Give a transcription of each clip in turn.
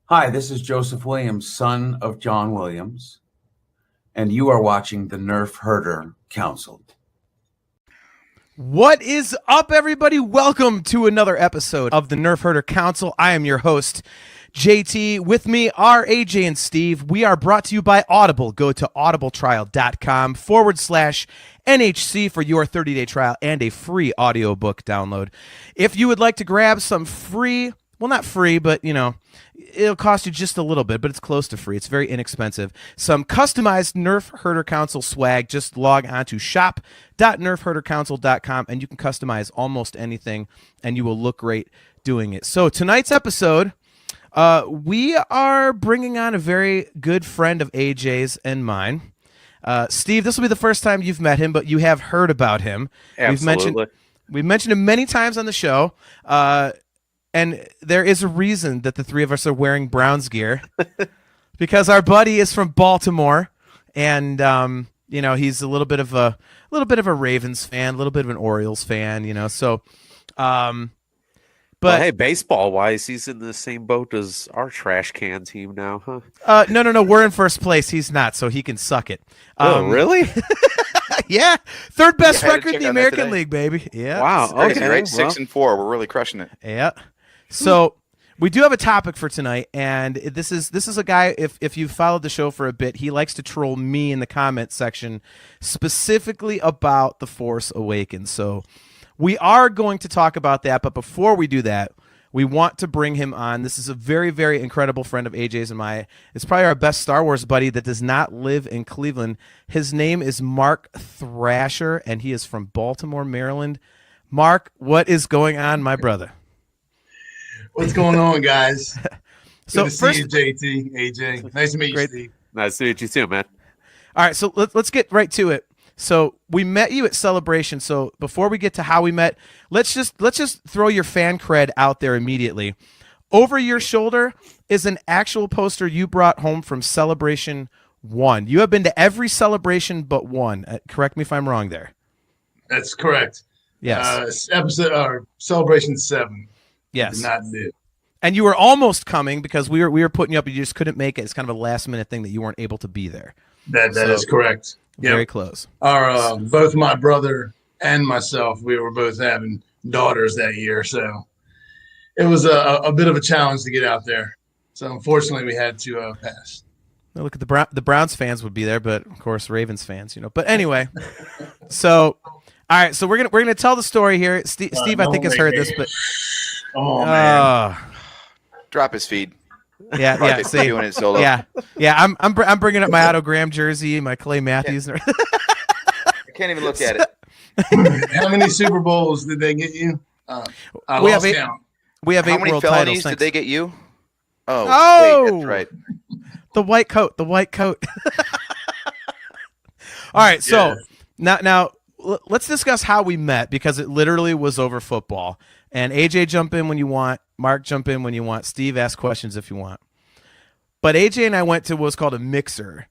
Hi, this is Joseph Williams, son of John Williams, and you are watching the NerfHerder Council. What is up, everybody? Welcome to another episode of the NerfHerder Council. I am your host, JT. With me are AJ and Steve. We are brought to you by Audible. Go to audibletrial.com/NHC for your 30-day trial and a free audiobook download. If you would like to grab some free, well, not free, but, it'll cost you just a little bit, but it's close to free. It's very inexpensive. Some customized NerfHerder Council swag. Just log on to shop.nerfherdercouncil.com and you can customize almost anything, and you will look great doing it. So tonight's episode, we are bringing on a very good friend of AJ's and mine. Steve, this will be the first time you've met him, but you have heard about him. Absolutely. We've mentioned him many times on the show. And there is a reason that the three of us are wearing Browns gear, because our buddy is from Baltimore, and he's a little bit of a Ravens fan, a little bit of an Orioles fan, So, but hey, baseball wise, he's in the same boat as our trash can team now, huh? No, we're in first place. He's not, so he can suck it. Really? Yeah, third best I had to record in check the on that American today. League, baby. Yeah. Wow. Crazy, Okay. right? Well, 6-4. We're really crushing it. Yeah. So we do have a topic for tonight, and this is a guy, if you've followed the show for a bit, he likes to troll me in the comment section, specifically about The Force Awakens. So we are going to talk about that, but before we do that, we want to bring him on. This is a very, very incredible friend of AJ's and mine. It's probably our best Star Wars buddy that does not live in Cleveland. His name is Mark Thrasher, and he is from Baltimore, Maryland. Mark, what is going on, my brother? What's going on, guys? So Good to see you, JT, AJ. Nice to meet you, Steve. Nice to meet you too, man. All right, so let's get right to it. So we met you at Celebration. So before we get to how we met, let's just throw your fan cred out there immediately. Over your shoulder is an actual poster you brought home from Celebration 1. You have been to every celebration but one. Correct me if I'm wrong there. That's correct. Yes. Episode or Celebration 7. Yes. Did not do. And you were almost coming because we were putting you up. You just couldn't make it. It's kind of a last minute thing that you weren't able to be there. That is correct. Very Yep. close. Our both my brother and myself, we were both having daughters that year, so it was a bit of a challenge to get out there. So unfortunately, we had to pass. Now look at the Browns fans would be there, but of course Ravens fans, But anyway, so all right, so we're gonna tell the story here. Steve I think has heard this, but man. Drop his feed. Yeah. See, Doing it solo. yeah. I'm bringing up my autogram jersey, my Clay Matthews. I can't even look at it. How many Super Bowls did they get you? I We have lost eight- count. We have How 8 many world felonies titles. did they get you? Oh! Wait, that's right. The white coat. All right, so now let's discuss how we met, because it literally was over football. And AJ, jump in when you want. Mark, jump in when you want. Steve, ask questions if you want. But AJ and I went to what was called a mixer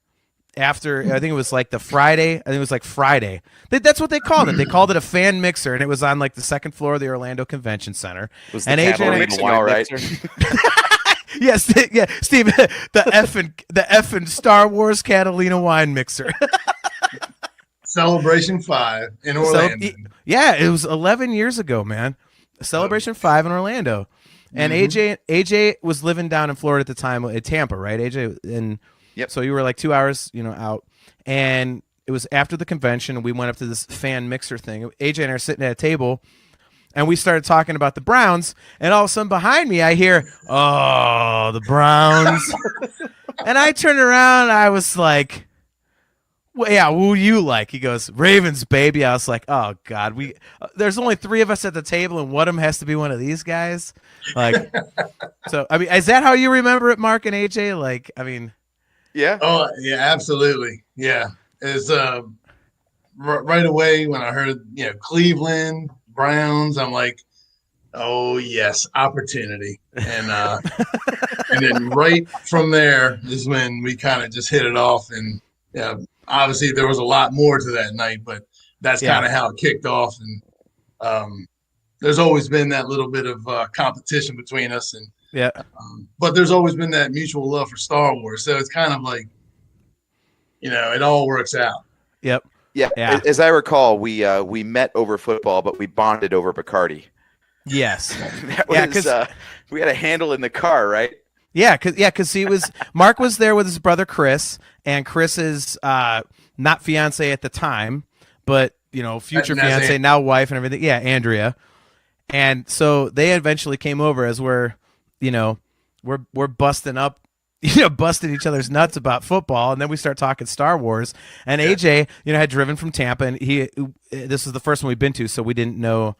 after, I think it was like the Friday. I think it was like Friday. That's what they called it. They called it a fan mixer, and it was on like the second floor of the Orlando Convention Center. Was the And AJ and I, Catalina mixing wine all right. mixer? yes, yeah, Steve, the effing Star Wars Catalina wine mixer. Celebration 5 in Orlando. Yeah, it was 11 years ago, man. Celebration 5 in Orlando. And AJ was living down in Florida at the time, at Tampa, right? AJ, and Yep. So you were like 2 hours, out. And it was after the convention, and we went up to this fan mixer thing. AJ and I are sitting at a table, and we started talking about the Browns. And all of a sudden, behind me, I hear, "Oh, the Browns!" And I turned around, and I was like, "Well, yeah, who you like?" He goes, "Ravens, baby." I was like, "Oh God, there's only 3 of us at the table, and one of them has to be one of these guys." Like, so I mean, is that how you remember it, Mark and AJ? Like, I mean, Yeah. Oh yeah, absolutely. Yeah, it's right away when I heard Cleveland Browns, I'm like, oh yes, opportunity, and then right from there is when we kind of just hit it off, and obviously there was a lot more to that night, but that's kind of how it kicked off, and there's always been that little bit of competition between us, and Yeah. but there's always been that mutual love for Star Wars. So it's kind of like, it all works out. Yep. Yeah. Yeah. As I recall, we met over football, but we bonded over Bacardi. Yes. That Yeah, was, we had a handle in the car, right? Yeah, because he was Mark was there with his brother Chris, and Chris's not fiance at the time, but future And that's fiance, now wife, and everything. Yeah, Andrea. And so they eventually came over as we're busting up, busting each other's nuts about football, and then we start talking Star Wars. And AJ, had driven from Tampa, and this was the first one we've been to, so we didn't know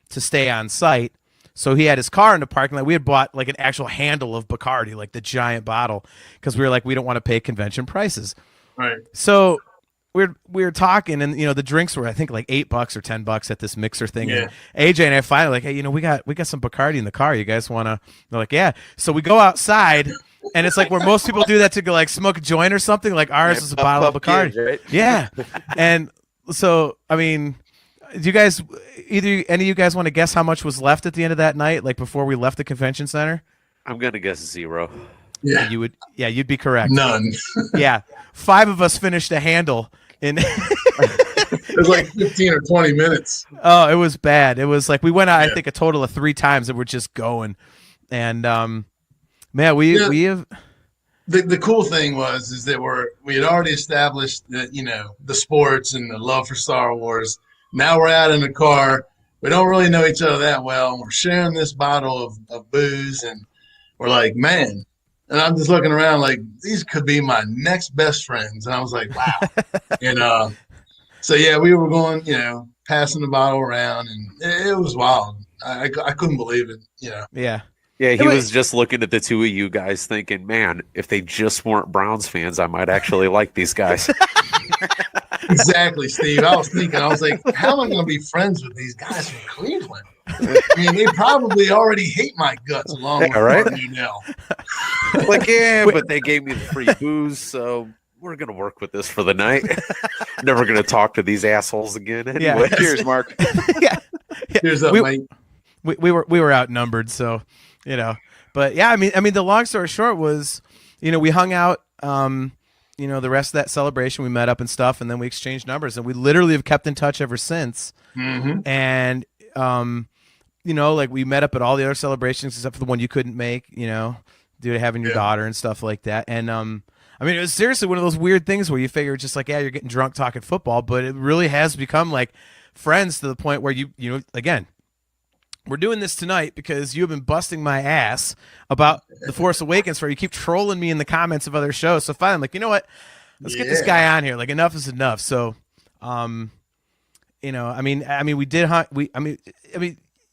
to stay on site. So he had his car in the parking lot. We had bought like an actual handle of Bacardi, like the giant bottle, because we were like, we don't want to pay convention prices. Right. So we were talking, and the drinks were I think like $8 or $10 at this mixer thing. Yeah. And AJ and I finally like, hey, we got some Bacardi in the car. You guys want to? They're like, yeah. So we go outside, and it's like where most people do that to go like smoke a joint or something. Like ours is a bottle of Bacardi. Kids, right? Yeah. And so I mean, do you guys any of you guys want to guess how much was left at the end of that night, like before we left the convention center? I'm gonna guess 0. Yeah. You'd be correct. None. Yeah. 5 of us finished a handle in It was like 15 or 20 minutes. Oh, it was bad. It was like we went out I think a total of 3 times and we're just going. And man, we have The cool thing is that we had already established that, the sports and the love for Star Wars. Now we're out in the car. We don't really know each other that well. We're sharing this bottle of booze, and we're like, man. And I'm just looking around like, these could be my next best friends. And I was like, wow. And so, yeah, we were going, passing the bottle around, and it was wild. I couldn't believe it, Yeah. Yeah, he was just looking at the two of you guys thinking, man, if they just weren't Browns fans, I might actually like these guys. Exactly, Steve. I was like, how am I going to be friends with these guys from Cleveland? I mean, they probably already hate my guts along with Martin Nell. Like, yeah, but they gave me the free booze, so we're going to work with this for the night. Never going to talk to these assholes again anyway. Yeah. Cheers, Mark. Yeah. Cheers up, mate. We were outnumbered, so but yeah, I mean the long story short was, we hung out, the rest of that celebration, we met up and stuff, and then we exchanged numbers, and we literally have kept in touch ever since. Mm-hmm. And like we met up at all the other celebrations except for the one you couldn't make, due to having your daughter and stuff like that. And I mean, it was seriously one of those weird things where you figure just like, yeah, you're getting drunk talking football, but it really has become like friends to the point where again, we're doing this tonight because you've been busting my ass about The Force Awakens, where you keep trolling me in the comments of other shows. So finally, I'm like, you know what? Let's get this guy on here. Like, enough is enough. So, I mean, we did hunt. I mean,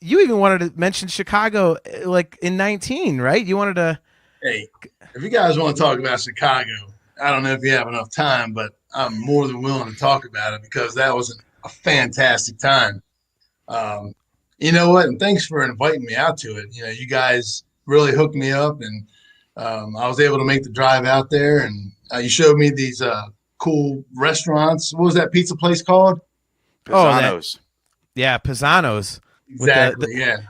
you even wanted to mention Chicago, like in 19, right? You wanted to. Hey, if you guys want to talk about Chicago, I don't know if you have enough time, but I'm more than willing to talk about it because that was a fantastic time. You know what? And thanks for inviting me out to it. You guys really hooked me up, and I was able to make the drive out there. And you showed me these cool restaurants. What was that pizza place called? Pisano's. Yeah, Pisano's. Exactly. Yeah.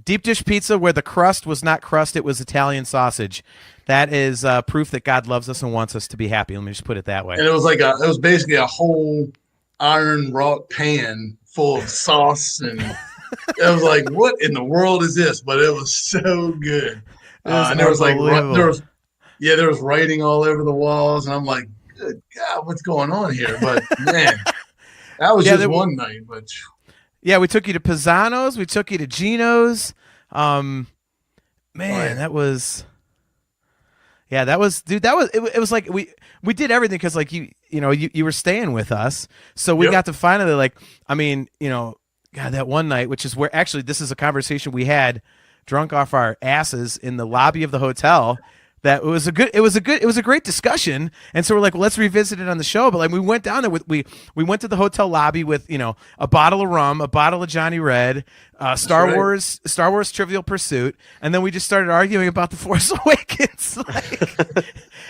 Deep dish pizza where the crust was not crust, it was Italian sausage. That is proof that God loves us and wants us to be happy. Let me just put it that way. And it was basically a whole iron wrought pan full of sauce, and I was like, what in the world is this? But it was so good. And there was there was writing all over the walls, and I'm like, good God, what's going on here? But man, that was just one night. But yeah, we took you to Pisano's, we took you to Gino's. That was it was like we did everything because like you were staying with us, so we got to finally God, that one night, which is where actually this is a conversation we had drunk off our asses in the lobby of the hotel. That it was a great discussion. And so we're like, well, let's revisit it on the show. But like we went down there we went to the hotel lobby with, a bottle of rum, a bottle of Johnny Red, Star Wars Trivial Pursuit. And then we just started arguing about The Force Awakens.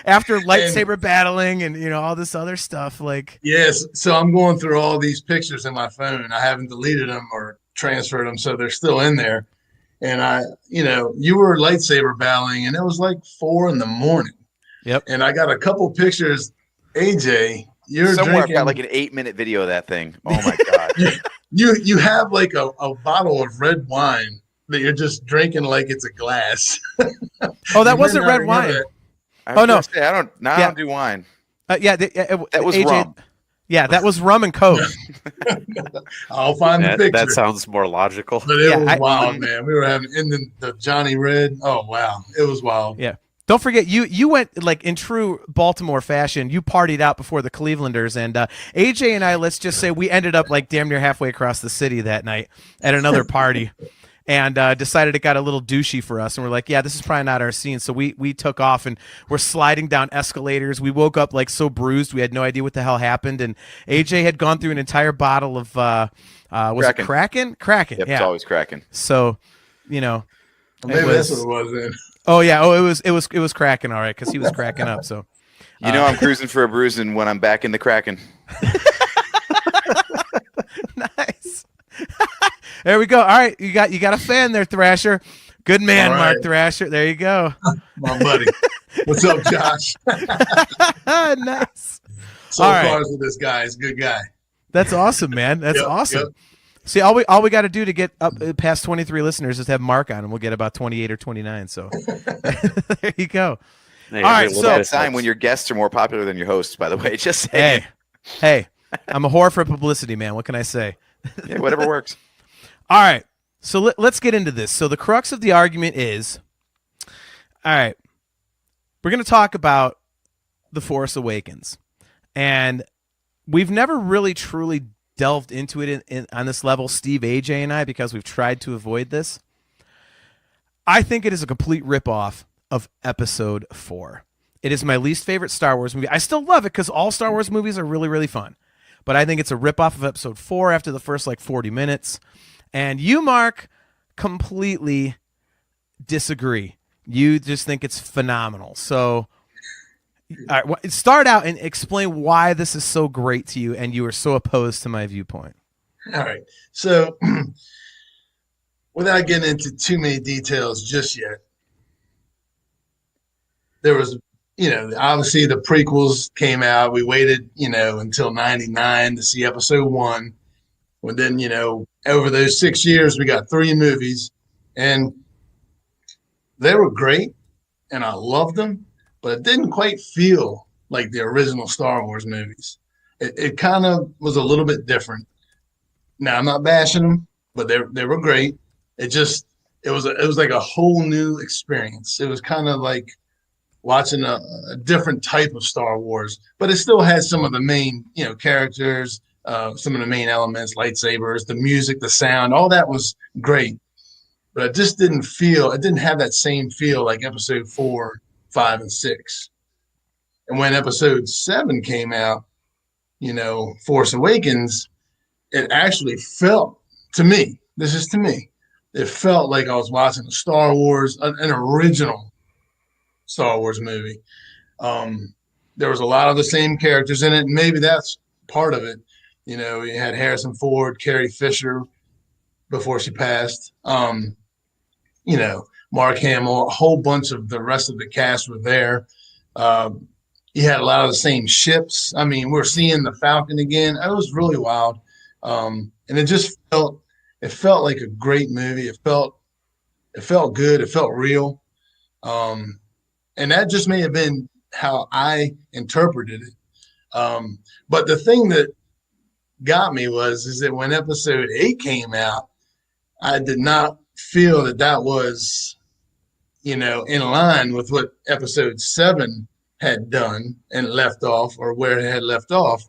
After lightsaber battling and, all this other stuff. Like, yes. So I'm going through all these pictures in my phone. I haven't deleted them or transferred them, so they're still in there. And you were lightsaber battling, and it was like 4 a.m. Yep. And I got a couple pictures. AJ, you're Somewhere drinking. I've got like an 8-minute video of that thing. Oh my god! You have like a bottle of red wine that you're just drinking like it's a glass. Oh, that wasn't red wine. I no. say, I don't do wine. That was AJ, rum. Yeah, that was rum and Coke. I'll find the picture. That sounds more logical. But it was wild, man. We were having in the Johnny Red. Oh wow, it was wild. Yeah. Don't forget, you went like in true Baltimore fashion. You partied out before the Clevelanders, and AJ and I, let's just say, we ended up like damn near halfway across the city that night at another party, and decided it got a little douchey for us, and we're like, yeah, this is probably not our scene. So we took off, and we're sliding down escalators. We woke up like so bruised, we had no idea what the hell happened, and AJ had gone through an entire bottle of was Kraken. it Kraken? Kraken, Yep, yeah. It's always Kraken. So, you know. Maybe that's what it was then. Oh yeah. Oh, it was cracking, all right, because he was cracking up. So, I'm cruising for a bruising when I'm back in the Kraken. Nice. There we go. All right, you got a fan there, Thrasher. Good man, All Mark right. Thrasher. There you go. My buddy. What's up, Josh? Nice. So All right. far with this guy. He's a good guy. That's awesome, man. That's Yep, awesome. yep. See, all we got to do to get up past 23 listeners is have Mark on, and we'll get about 28 or 29. So there you go. Hey, All right, a so- little bit of Sign when your guests are more popular than your hosts, by the way. Just saying. Hey, I'm a whore for publicity, man. What can I say? Yeah, whatever works. All right, so let's get into this. So the crux of the argument is, all right, we're going to talk about The Force Awakens, and we've never really truly delved into it on this level, Steve, AJ, and I, because we've tried to avoid this. I think it is a complete ripoff of Episode 4. It is my least favorite Star Wars movie. I still love it because all Star Wars movies are really, really fun. But I think it's a ripoff of Episode 4 after the first, 40 minutes. And you, Mark, completely disagree. You just think it's phenomenal. So, all right, start out and explain why this is so great to you and you are so opposed to my viewpoint. All right. So, without getting into too many details just yet, there was, obviously the prequels came out. We waited, until 99 to see Episode 1. And then, over those 6 years, we got 3 movies, and they were great, and I loved them, but it didn't quite feel like the original Star Wars movies. It kind of was a little bit different. Now, I'm not bashing them, but they were great. It was like a whole new experience. It was kind of like watching a different type of Star Wars, but it still had some of the main, characters, some of the main elements, lightsabers, the music, the sound, all that was great. But it just didn't have that same feel like Episode 4, 5, and 6. And when Episode 7 came out, Force Awakens, it actually felt, to me, it felt like I was watching a Star Wars, an original Star Wars movie. There was a lot of the same characters in it, and maybe that's part of it. You had Harrison Ford, Carrie Fisher before she passed. Mark Hamill, a whole bunch of the rest of the cast were there. You had a lot of the same ships. I mean, we're seeing the Falcon again. It was really wild. And it just felt like a great movie. It felt good. It felt real. And that just may have been how I interpreted it. But the thing that got me is that when Episode 8 came out, I did not feel that was, in line with what Episode 7 had done and left off, or where it had left off.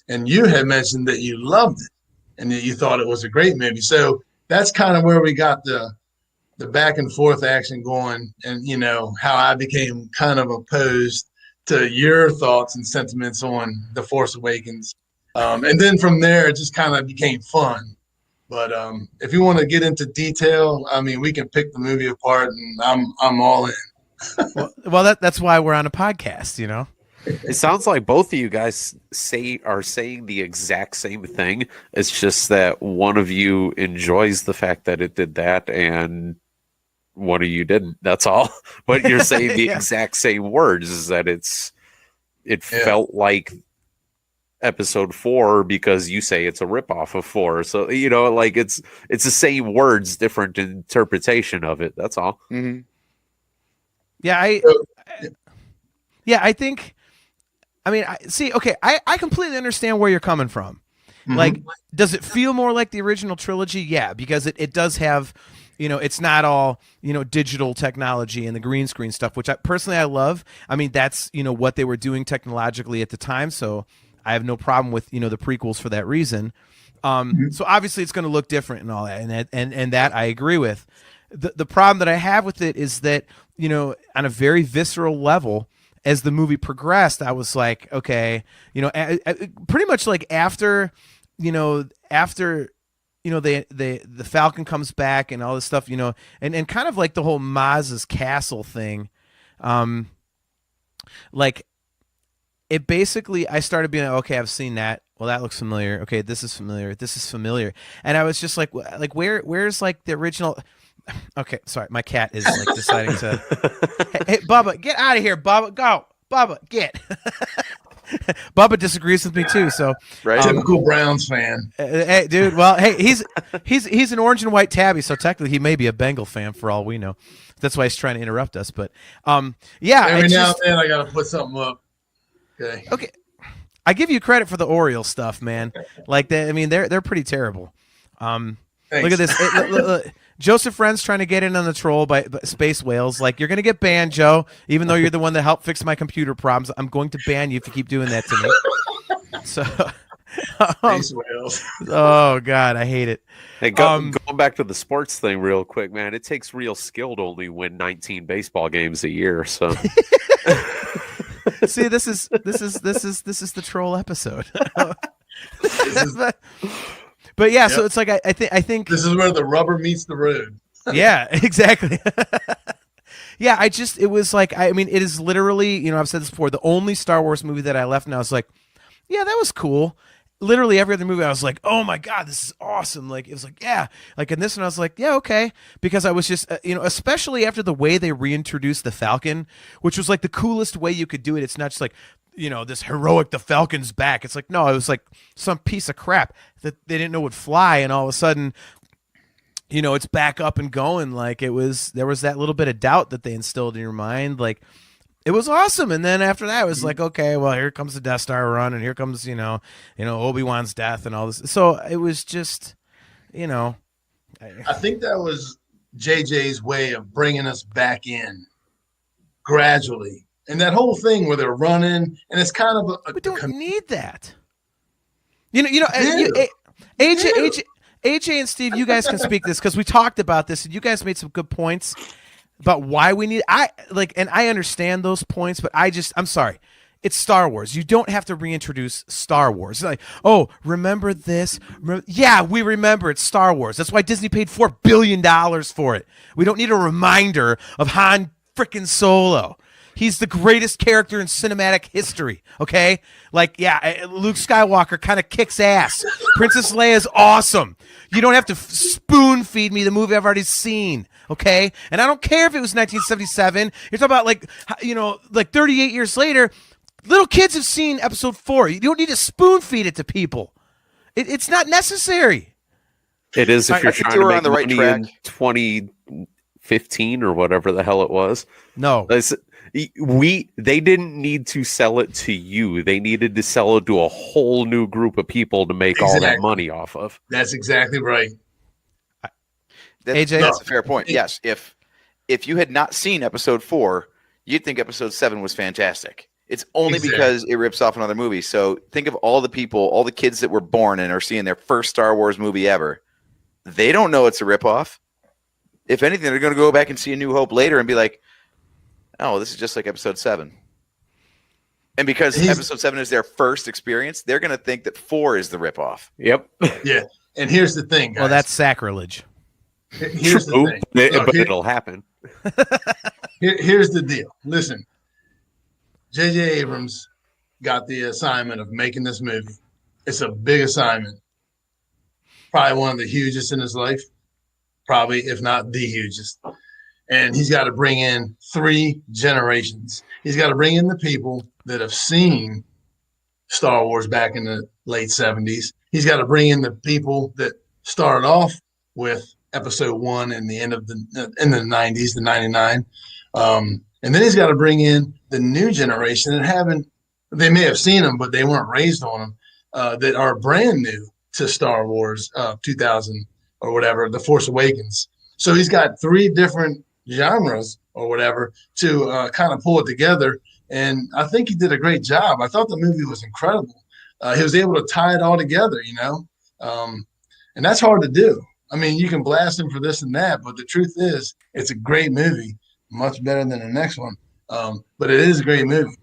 And you had mentioned that you loved it and that you thought it was a great movie. So that's kind of where we got the back and forth action going, and how I became kind of opposed to your thoughts and sentiments on The Force Awakens. And then from there, it just kind of became fun. But if you want to get into detail, I mean, we can pick the movie apart, and I'm all in. Well, that's why we're on a podcast, It sounds like both of you guys are saying the exact same thing. It's just that one of you enjoys the fact that it did that, and one of you didn't. That's all. But you're saying the Yeah. exact same words. Is that it felt like episode 4 because you say it's a ripoff of 4. So like it's the same words, different interpretation of it. That's all. Mm-hmm. Yeah, I think. I mean, I completely understand where you're coming from. Mhm. Like, does it feel more like the original trilogy? Yeah, because it does have, it's not all, digital technology and the green screen stuff, which I love. I mean, that's, what they were doing technologically at the time. So I have no problem with, the prequels for that reason. So obviously it's going to look different and all that. And that I agree with. The problem that I have with it is that, on a very visceral level, as the movie progressed, I was like, okay, pretty much like after the Falcon comes back and all this stuff, and kind of like the whole Maz's castle thing, like it basically, I started being like, okay, I've seen that. Well, that looks familiar. Okay, this is familiar. This is familiar. And I was just like where's like the original? Okay, sorry, my cat is like deciding to. Hey, Bubba, get out of here, Bubba. Go, Bubba, get. Bubba disagrees with me too, so Right. Typical Browns fan. hey, dude. Well, hey, he's an orange and white tabby, so technically he may be a Bengal fan for all we know. That's why he's trying to interrupt us. But yeah, Every it's now just- and then I gotta put something up. Okay. okay. I give you credit for the Orioles stuff, man. Like I mean, they're pretty terrible. Thanks. Look at this. Look, Joseph Friend's trying to get in on the troll by space whales. Like, you're going to get banned, Joe, even though you're the one that helped fix my computer problems. I'm going to ban you if you keep doing that to me. So, Space whales. oh, God, I hate it. Hey, going back to the sports thing real quick, man. It takes real skill to only win 19 baseball games a year. So, See, this is the troll episode. But yeah, so it's like I think This is where the rubber meets the road. yeah, exactly. Yeah, it was like, I mean, it is literally, I've said this before, the only Star Wars movie that I left and I was like, yeah, that was cool. Literally every other movie I was like, oh my God, this is awesome. Like, it was like, yeah. Like in this one, I was like, yeah, okay. Because I was just, especially after the way they reintroduced the Falcon, which was like the coolest way you could do it. It's not just like, this heroic, the Falcon's back. It's like, no, it was like some piece of crap that they didn't know would fly. And all of a sudden, it's back up and going. Like there was that little bit of doubt that they instilled in your mind. Like it was awesome. And then after that, it was like, okay, well, here comes the Death Star run, and here comes, Obi-Wan's death and all this. So it was just, I think that was JJ's way of bringing us back in gradually. And that whole thing where they're running, and it's kind of we don't need that. Yeah. AJ and Steve, you guys can speak this because we talked about this, and you guys made some good points about why we need. And I understand those points, but I'm sorry. It's Star Wars. You don't have to reintroduce Star Wars. It's like, oh, remember this? Yeah, we remember. It's Star Wars. That's why Disney paid $4 billion for it. We don't need a reminder of Han frickin' Solo. He's the greatest character in cinematic history, okay? Like, yeah, Luke Skywalker kind of kicks ass. Princess Leia is awesome. You don't have to spoon feed me the movie I've already seen, okay? And I don't care if it was 1977. You're talking about, like 38 years later, little kids have seen episode 4. You don't need to spoon feed it to people. It's not necessary. it is if I you're think trying you to were make on the right money track. in 2015 or whatever the hell it was. No. They didn't need to sell it to you. They needed to sell it to a whole new group of people to make all that Exactly. money off of. That's exactly right. AJ? That's a fair point. Yes, if you had not seen episode 4, you'd think episode 7 was fantastic. It's only Exactly. because it rips off another movie. So think of all the people, all the kids that were born and are seeing their first Star Wars movie ever. They don't know it's a ripoff. If anything, they're going to go back and see A New Hope later and be like, oh, this is just like episode 7. And because episode 7 is their first experience, they're going to think that 4 is the ripoff. Yep. Yeah. And here's the thing, guys. Well, that's sacrilege. Here's the True, thing. but Look, it'll happen. here's the deal. Listen, J.J. Abrams got the assignment of making this movie. It's a big assignment. Probably one of the hugest in his life. Probably, if not the hugest. And he's got to bring in 3 generations. He's got to bring in the people that have seen Star Wars back in the late 70s. He's got to bring in the people that started off with Episode 1 in the end of the 90s, the 99. And then he's got to bring in the new generation that they may have seen them, but they weren't raised on them, that are brand new to Star Wars 2000 or whatever, The Force Awakens. So he's got 3 different genres or whatever to kind of pull it together. And I think he did a great job. I thought the movie was incredible. He was able to tie it all together, and that's hard to do. I mean, you can blast him for this and that, but the truth is it's a great movie, much better than the next one. But it is a great movie.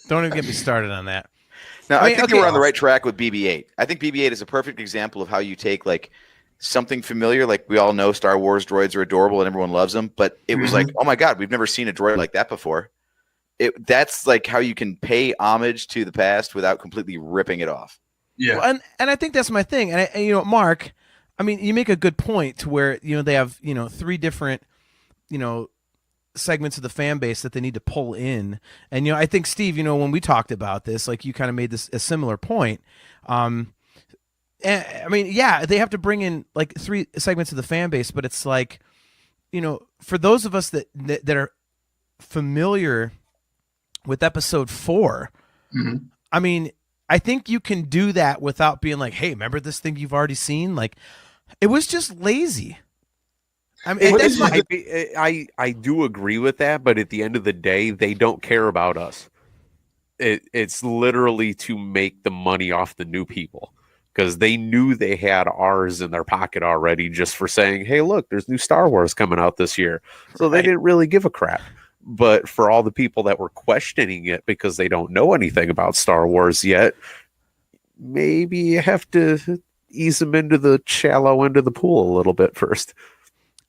Don't even get me started on that. Now, I think okay. you were on the right track with BB-8. I think BB-8 is a perfect example of how you take like something familiar, like we all know Star Wars droids are adorable and everyone loves them, but it was like, oh my God, we've never seen a droid like that before. That's like how you can pay homage to the past without completely ripping it off. Yeah. Well, and I think that's my thing. And Mark, I mean, you make a good point to where, they have, 3 different, segments of the fan base that they need to pull in. And, I think, Steve, when we talked about this, like you kind of made a similar point. And, I mean, yeah, they have to bring in like 3 segments of the fan base, but it's like, for those of us that are familiar with Episode 4, I mean, I think you can do that without being like, hey, remember this thing you've already seen? Like, it was just lazy. I mean, I do agree with that, but at the end of the day, they don't care about us. It's literally to make the money off the new people, because they knew they had ours in their pocket already just for saying, hey, look, there's new Star Wars coming out this year. So they didn't really give a crap. But for all the people that were questioning it because they don't know anything about Star Wars yet, maybe you have to ease them into the shallow end of the pool a little bit first.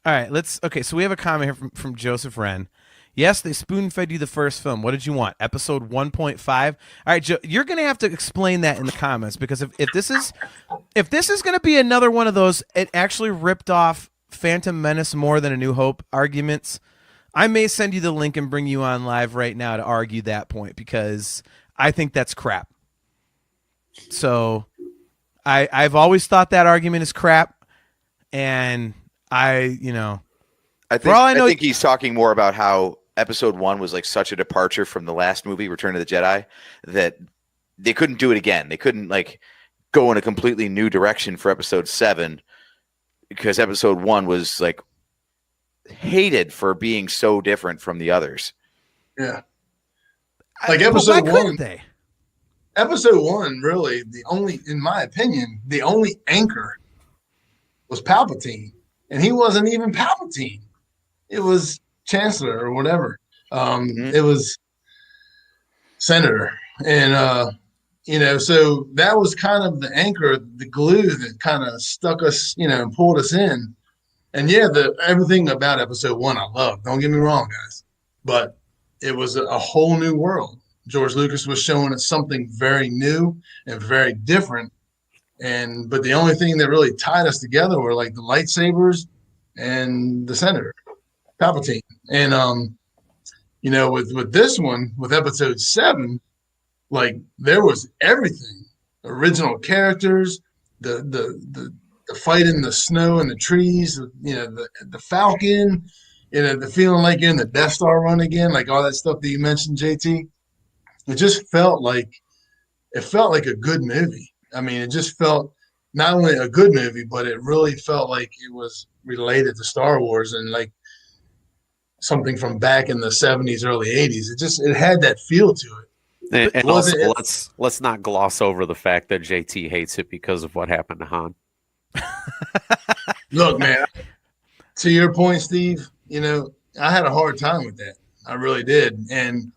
All right, so we have a comment here from Joseph Wren. Yes, they spoon-fed you the first film. What did you want? Episode 1.5? All right, Joe, you're going to have to explain that in the comments, because if this is going to be another one of those, it actually ripped off Phantom Menace more than A New Hope arguments, I may send you the link and bring you on live right now to argue that point, because I think that's crap. So I've always thought that argument is crap, and I think he's talking more about how Episode 1 was like such a departure from the last movie, Return of the Jedi, that they couldn't do it again. They couldn't like go in a completely new direction for Episode 7, because Episode 1 was like hated for being so different from the others. Yeah. Like Episode 1. They? Episode 1, really, in my opinion, the only anchor was Palpatine. And he wasn't even Palpatine. It was Chancellor or whatever. It was Senator. And, so that was kind of the anchor, the glue that kind of stuck us, and pulled us in. And yeah, everything about Episode 1 I love. Don't get me wrong, guys. But it was a whole new world. George Lucas was showing us something very new and very different. But the only thing that really tied us together were like the lightsabers and the Senator, Palpatine. And with this one, with Episode 7, like there was everything. Original characters, the fight in the snow and the trees, the Falcon, the feeling like you're in the Death Star run again, like all that stuff that you mentioned, JT. It just felt like a good movie. I mean, it just felt not only a good movie, but it really felt like it was related to Star Wars and like something from back in the 70s, early 80s. It had that feel to it. And also, let's not gloss over the fact that JT hates it because of what happened to Han. Look, man, to your point, Steve, I had a hard time with that. I really did. And,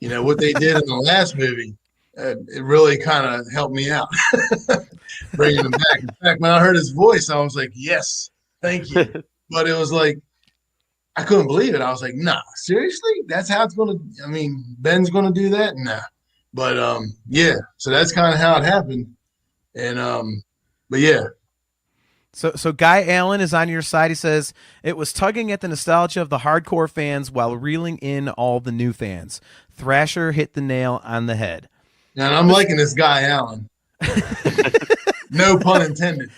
what they did in the last movie, it really kind of helped me out, bringing him back. In fact, when I heard his voice, I was like, yes, thank you. But it was like, I couldn't believe it. I was like, nah, seriously? That's how it's going to – I mean, Ben's going to do that? Nah. But yeah, so that's kind of how it happened. And but yeah, So Guy Allen is on your side. He says it was tugging at the nostalgia of the hardcore fans while reeling in all the new fans. Thrasher hit the nail on the head. and I'm liking this guy Allen. No pun intended.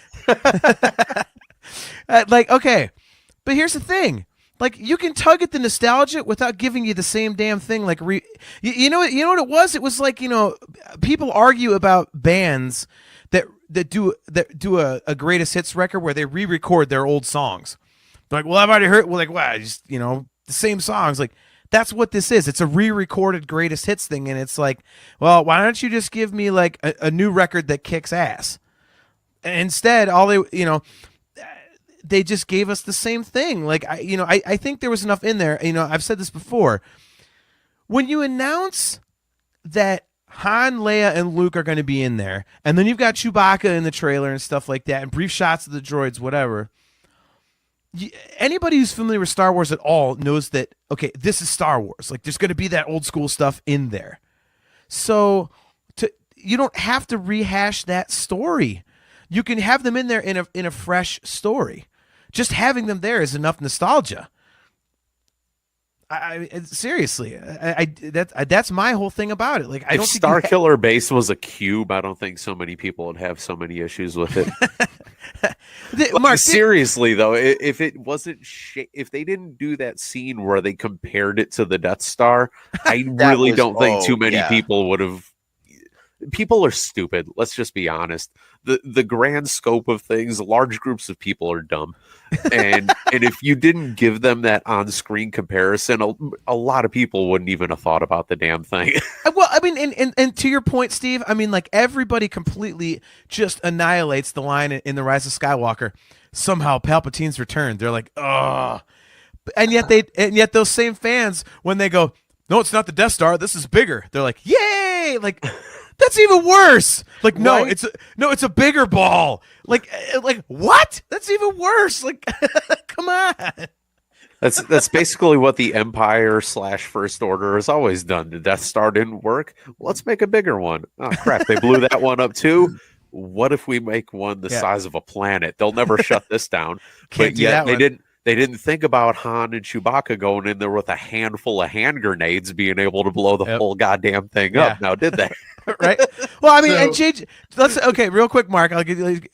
Like, okay, but here's the thing. Like, you can tug at the nostalgia without giving you the same damn thing. Like, you know what it was? It was like, people argue about bands that do a greatest hits record where they re-record their old songs. They're like, well, I've already heard. Well, like, wow, just the same songs. Like, that's what this is. It's a re-recorded greatest hits thing, and it's like, well, why don't you just give me like a new record that kicks ass? And instead, all they just gave us the same thing. Like, I think there was enough in there. I've said this before. When you announce that Han, Leia, and Luke are going to be in there, and then you've got Chewbacca in the trailer and stuff like that, and brief shots of the droids, whatever. Anybody who's familiar with Star Wars at all knows that, okay, this is Star Wars. Like, there's going to be that old school stuff in there. So you don't have to rehash that story. You can have them in there in a fresh story. Just having them there is enough nostalgia. Seriously, that's my whole thing about it. Like, I if don't think Star Killer Base was a cube, I don't think so many people would have so many issues with it. Mark, seriously though, if it wasn't if they didn't do that scene where they compared it to the Death Star, I really don't think too many people would have. People are stupid. Let's just be honest. The grand scope of things, large groups of people are dumb. And if you didn't give them that on-screen comparison, a lot of people wouldn't even have thought about the damn thing. Well, I mean, and to your point, Steve, I mean, like, everybody completely just annihilates the line in The Rise of Skywalker. Somehow Palpatine's returned. They're like, oh. And yet those same fans, when they go, no, it's not the Death Star, this is bigger. They're like, yay! Like, that's even worse. Like, no, right? it's a bigger ball. Like what? That's even worse. Like, come on. That's basically what the Empire / First Order has always done. The Death Star didn't work. Let's make a bigger one. Oh crap! They blew that one up too. What if we make one the size of a planet? They'll never shut this down. Can't But yet do that they one. didn't. They didn't think about Han and Chewbacca going in there with a handful of hand grenades being able to blow the whole goddamn thing up. Now, did they? Right? Well, I mean, So- and JJ, real quick, Mark, I'll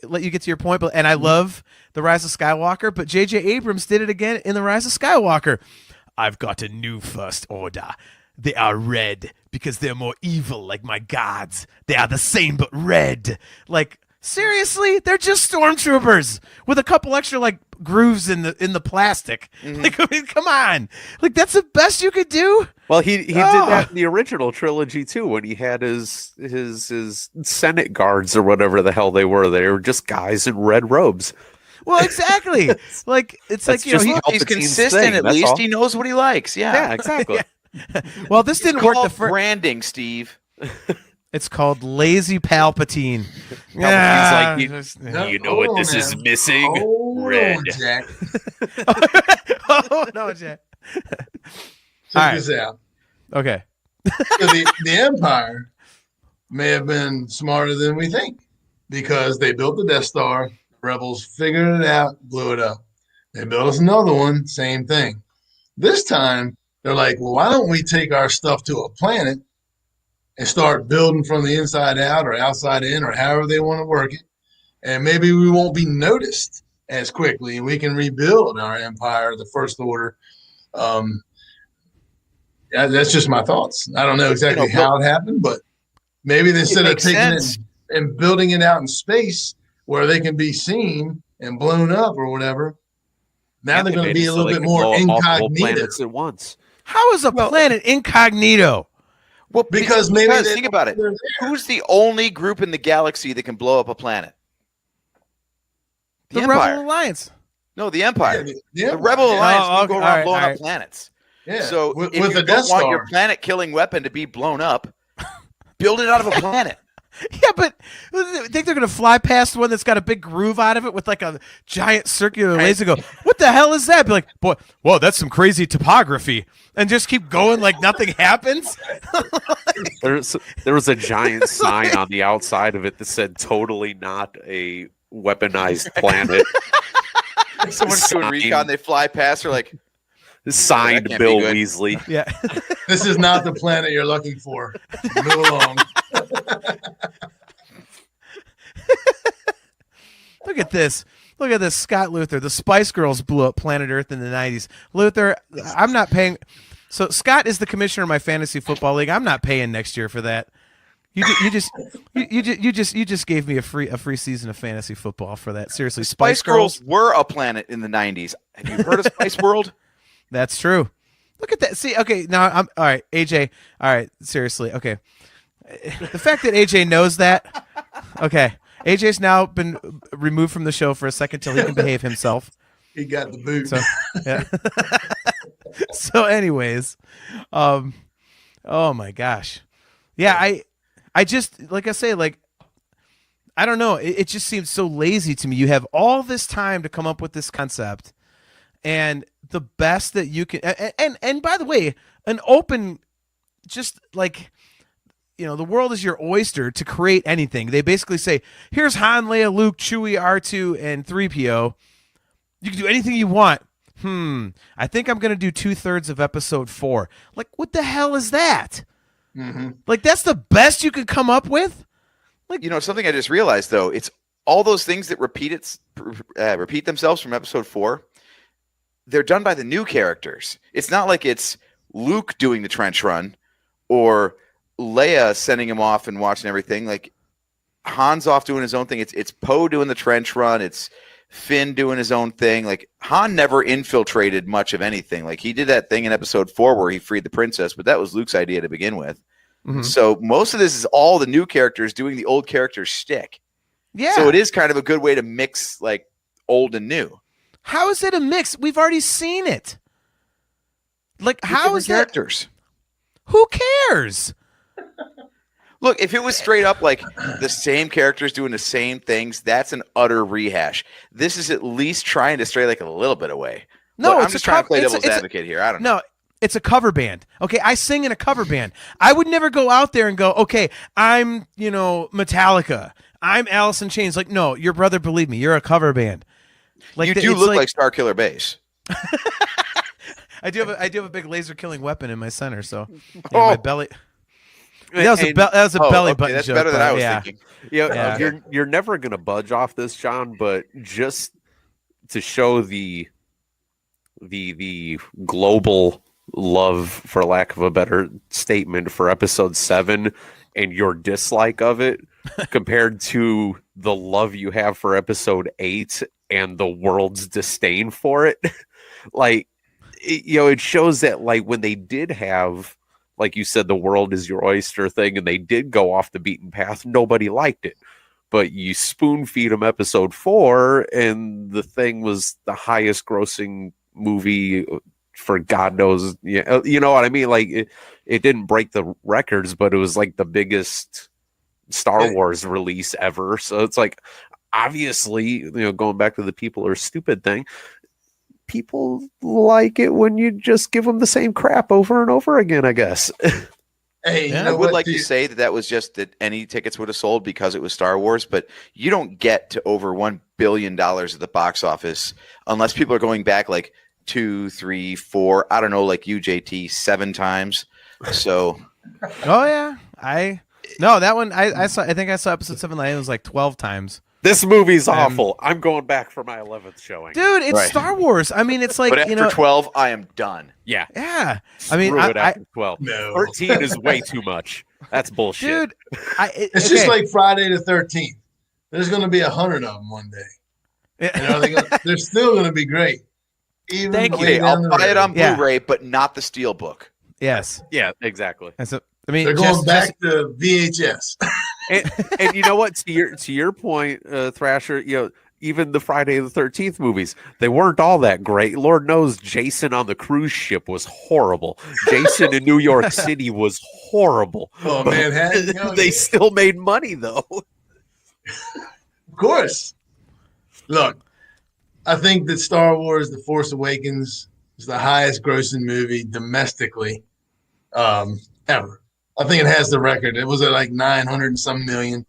let you get to your point. But I love The Rise of Skywalker, but J.J. Abrams did it again in The Rise of Skywalker. I've got a new First Order. They are red because they're more evil, like my gods. They are the same but red. Like, seriously, they're just stormtroopers with a couple extra like grooves in the plastic. Like, I mean, come on, like, that's the best you could do. Well, he did that in the original trilogy too, when he had his Senate guards or whatever the hell they were. They were just guys in red robes. Well, exactly. Like, it's like, just he, He's Palpatine's consistent. thing, At that's least all. he knows what he likes. Yeah, exactly. well, this didn't work the first. Branding, Steve. It's called Lazy Palpatine. Palpatine's like, No, you know hold what on this is now. missing? Hold Red. on, Jack. Oh no, Jack. Check All right. this out. Okay. So the Empire may have been smarter than we think because they built the Death Star. Rebels figured it out, blew it up. They built us another one, same thing. This time, they're like, well, why don't we take our stuff to a planet and start building from the inside out or outside in or however they want to work it. And maybe we won't be noticed as quickly and we can rebuild our empire, the First Order. That's just my thoughts. I don't know exactly how it happened, but maybe instead of makes taking sense. it and building it out in space where they can be seen and blown up or whatever, now they're going to be a little bit more incognito. Planets at once. How is a planet incognito? Well, Because maybe they think about it. they're there. Who's the only group in the galaxy that can blow up a planet? The Empire. Rebel Alliance. No, the Empire. Yeah, The Empire. Rebel Alliance Oh, will go okay, around all right, blowing all up right. planets. Yeah. So with if the you Death don't want Star. your planet-killing weapon to be blown up, build it out of a planet. Yeah, but I think they're going to fly past one that's got a big groove out of it with like a giant circular laser. Go, what the hell is that? Be like, boy, whoa, that's some crazy topography, and just keep going like nothing happens. There was a giant sign on the outside of it that said "Totally not a weaponized planet." Someone's doing recon, they fly past, they're like, Signed that can't be Bill good. Weasley. Yeah. This is not the planet you're looking for. Move along. Look at this. Look at this. Scott Luther. The Spice Girls blew up planet Earth in the 90s. Luther, I'm not paying. So Scott is the commissioner of my fantasy football league. I'm not paying next year for that. You just gave me a free season of fantasy football for that. Seriously, Spice Girls were a planet in the 90s. Have you heard of Spice World? That's true. Look at that. See, okay, now I'm all right, AJ. All right, seriously, okay. The fact that AJ knows that, okay. AJ's now been removed from the show for a second till he can behave himself. He got the boot. So, yeah. So, anyways, oh my gosh, yeah. I just like I say, like I don't know. It just seems so lazy to me. You have all this time to come up with this concept, and the best that you can. And by the way, an open, just like. The world is your oyster to create anything. They basically say, here's Han, Leia, Luke, Chewie, R2, and 3PO. You can do anything you want. I think I'm going to do 2/3 of episode 4. Like, what the hell is that? Mm-hmm. Like, that's the best you could come up with? Like, Something I just realized, though, it's all those things that repeat themselves from episode 4. They're done by the new characters. It's not like it's Luke doing the trench run or Leia sending him off and watching everything. Like Han's off doing his own thing. It's Poe doing the trench run. It's Finn doing his own thing. Like Han never infiltrated much of anything. Like he did that thing in episode 4 where he freed the princess, but that was Luke's idea to begin with. mm-hmm. So most of this is all the new characters doing the old characters' shtick. Yeah. So it is kind of a good way to mix like old and new. How is it a mix? We've already seen it. Like, how is that? Characters? Who cares? Look, if it was straight up like the same characters doing the same things, that's an utter rehash. This is at least trying to stray like a little bit away. No, Look, it's I'm just a trying to play it's devil's advocate here. I don't know. No, it's a cover band. Okay, I sing in a cover band. I would never go out there and go, okay, I'm, Metallica. I'm Alice in Chains. Like, no, your brother, believe me, you're a cover band. Like You do look like Star Killer Base. I do have a big laser killing weapon in my center, so Oh. my belly. That was a belly button That's joke. better than but I was yeah. thinking. Yeah. You're never gonna budge off this, John, but just to show the global love, for lack of a better statement, for episode 7 and your dislike of it compared to the love you have for episode 8 and the world's disdain for it. Like, it shows that, like, when they did have, like you said, the world is your oyster thing, and they did go off the beaten path, nobody liked it. But you spoon feed them episode 4, and the thing was the highest grossing movie for God knows. You know what I mean? Like, it didn't break the records, but it was like the biggest Star Wars release ever. So it's like, obviously, going back to the people are stupid thing, people like it when you just give them the same crap over and over again, I guess. Hey, Yeah. I would like to say that was just that any tickets would have sold because it was Star Wars, but you don't get to over $1 billion at the box office unless people are going back like 2, 3, 4, I don't know, like UJT 7 times. So, Oh yeah, that one I saw. I think I saw episode 7. It was like 12 times. This movie's awful. I'm going back for my 11th showing. Dude, it's Right. Star Wars. I mean, it's like, but after 12, I am done. Yeah. yeah. I mean, Screw it after 12. No. 13 is way too much. That's bullshit. dude, It's just like Friday the 13th. There's going to be 100 of them one day. They're still going to be great. Even Thank you. way Okay, down I'll the buy it road. on Yeah. Blu-ray, but not the Steelbook. yes. Yeah, exactly. And so, I mean, They're going back to VHS. And you know what? To your point, Thrasher, even the Friday the 13th movies, they weren't all that great. Lord knows Jason on the cruise ship was horrible. Jason in New York City was horrible. Oh, Manhattan. They still made money, though. Of course. Look, I think that Star Wars: The Force Awakens is the highest grossing movie domestically ever. I think it has the record. It was at like 900 and some million.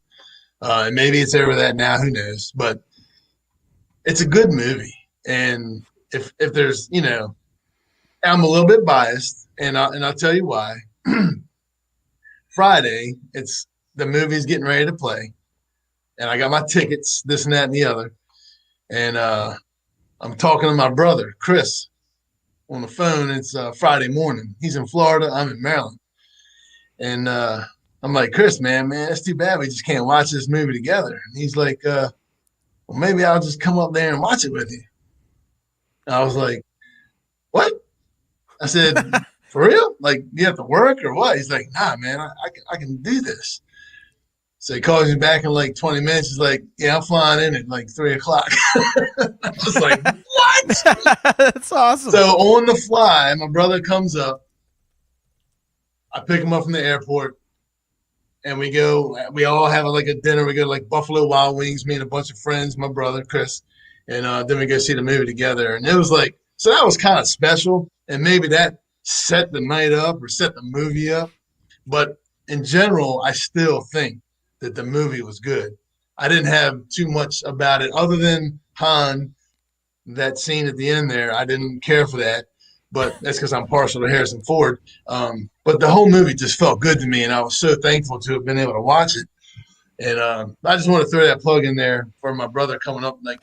And maybe it's over that now. Who knows? But it's a good movie. And if there's, you know, I'm a little bit biased, and I'll tell you why. Friday, it's the movie's getting ready to play, and I got my tickets, this and that and the other. And I'm talking to my brother, Chris, on the phone. It's Friday morning. He's in Florida. I'm in Maryland. And I'm like, Chris, man, it's too bad we just can't watch this movie together. And he's like, well, maybe I'll just come up there and watch it with you. And I was like, what? I said, for real? Like, you have to work or what? He's like, nah, man, I can do this. So he calls me back in like 20 minutes. He's like, yeah, I'm flying in at like 3 o'clock. I was like, what? That's awesome. So on the fly, my brother comes up. I pick him up from the airport, and we all have like a dinner. We go to like Buffalo Wild Wings, me and a bunch of friends, my brother, Chris, and then we go see the movie together. And it was like, so that was kind of special. And maybe that set the night up or set the movie up. But in general, I still think that the movie was good. I didn't have too much about it other than Han, that scene at the end there. I didn't care for that, but that's because I'm partial to Harrison Ford. But the whole movie just felt good to me, and I was so thankful to have been able to watch it. And I just want to throw that plug in there for my brother coming up like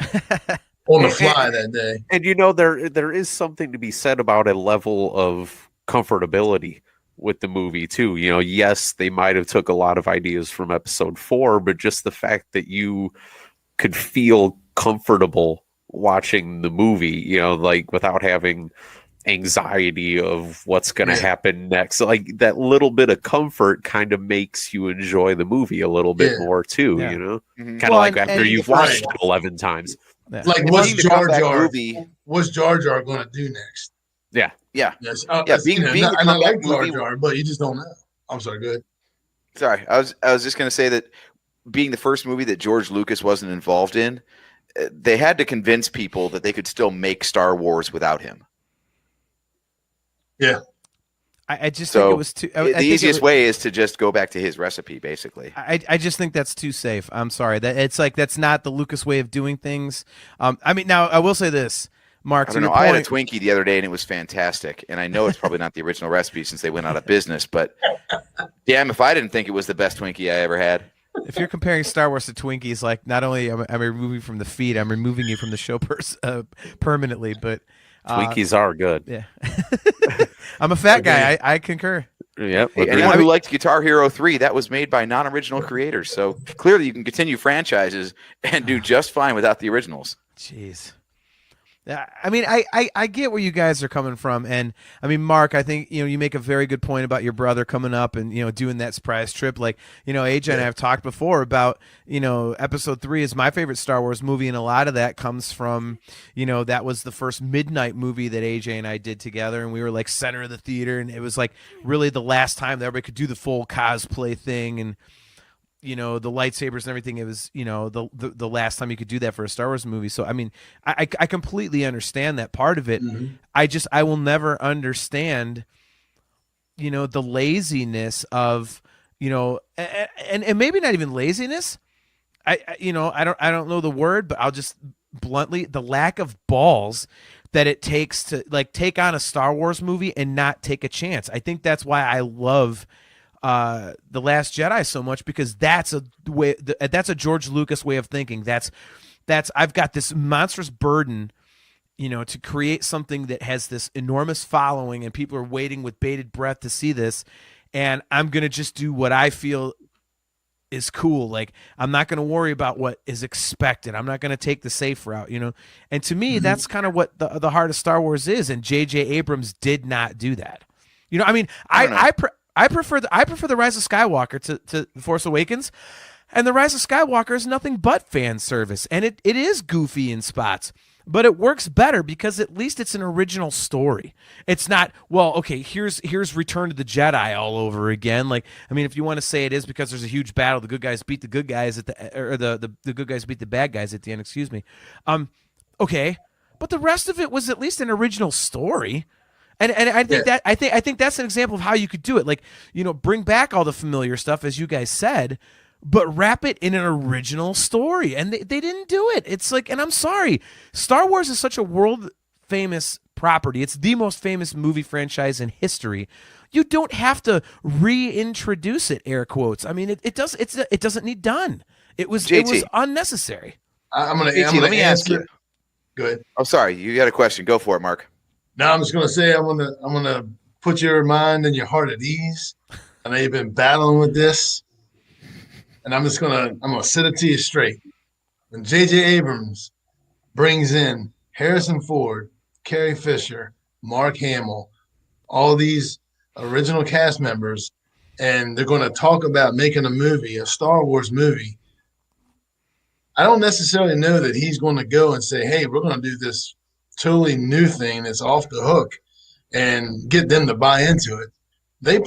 on the fly that day. And you know, there is something to be said about a level of comfortability with the movie too. You know, yes, they might have took a lot of ideas from episode 4, but just the fact that you could feel comfortable watching the movie, you know, like without having anxiety of what's going to happen next. Like that little bit of comfort kind of makes you enjoy the movie a little bit more too, you know, kind of like after you've watched it 11 times. Yeah. Like, what's Jar Jar going to do next? Yeah. Yeah. Yes. Being I a like comeback Jar movie. Jar, but you just don't know. I'm sorry. Go ahead. Sorry, I was just going to say that being the first movie that George Lucas wasn't involved in, they had to convince people that they could still make Star Wars without him. Yeah. I just think it was too. The easiest way is to just go back to his recipe, basically. I just think that's too safe. I'm sorry. That it's like that's not the Lucas way of doing things. I mean, now I will say this, Mark. I don't know. I had a Twinkie the other day, and it was fantastic. And I know it's probably not the original recipe since they went out of business, but damn, if I didn't think it was the best Twinkie I ever had. If you're comparing Star Wars to Twinkies, like not only am I removing you from the feed, I'm removing you from the show permanently. But Twinkies are good. Yeah. I'm a fat guy. I concur. Yep. Hey, anyone who liked Guitar Hero 3, that was made by non-original creators. So clearly you can continue franchises and do just fine without the originals. Jeez. I mean, I get where you guys are coming from. And I mean, Mark, I think, you know, you make a very good point about your brother coming up and, you know, doing that surprise trip. Like, you know, AJ and I have talked before about, you know, episode 3 is my favorite Star Wars movie. And a lot of that comes from, you know, that was the first midnight movie that AJ and I did together. And we were like center of the theater. And it was like really the last time that everybody could do the full cosplay thing. And, you know, the lightsabers and everything. It was, you know, the last time you could do that for a Star Wars movie. So, I mean, I completely understand that part of it. Mm-hmm. I will never understand, you know, the laziness of, you know, and maybe not even laziness. I don't know the word, but I'll just bluntly, the lack of balls that it takes to like take on a Star Wars movie and not take a chance. I think that's why I love The Last Jedi so much, because that's a way, that's a George Lucas way of thinking. That's I've got this monstrous burden, you know, to create something that has this enormous following and people are waiting with bated breath to see this, and I'm gonna just do what I feel is cool. Like, I'm not going to worry about what is expected. I'm not going to take the safe route, you know? And to me, that's kind of what the heart of Star Wars is. And J.J. Abrams did not do that. You know, I mean, I prefer the Rise of Skywalker to The Force Awakens, and The Rise of Skywalker is nothing but fan service, and it is goofy in spots, but it works better because at least it's an original story. It's not, well, okay, here's Return to the Jedi all over again. Like, I mean, if you want to say it is because there's a huge battle, the good guys beat the good guys at the good guys beat the bad guys at the end. Excuse me. Okay, but the rest of it was at least an original story. And I think I think that's an example of how you could do it. Like, bring back all the familiar stuff, as you guys said, but wrap it in an original story. And they didn't do it. It's like, and I'm sorry, Star Wars is such a world famous property. It's the most famous movie franchise in history. You don't have to reintroduce it, air quotes. I mean, it doesn't need done. It was unnecessary. I'm gonna let me ask you. Go ahead. I'm sorry, you got a question. Go for it, Mark. No, I'm just gonna say I'm gonna put your mind and your heart at ease. I know you've been battling with this, and I'm gonna sit it to you straight. When J.J. Abrams brings in Harrison Ford, Carrie Fisher, Mark Hamill, all these original cast members, and they're going to talk about making a Star Wars movie, I don't necessarily know that he's going to go and say, hey, we're going to do this totally new thing that's off the hook and get them to buy into it. He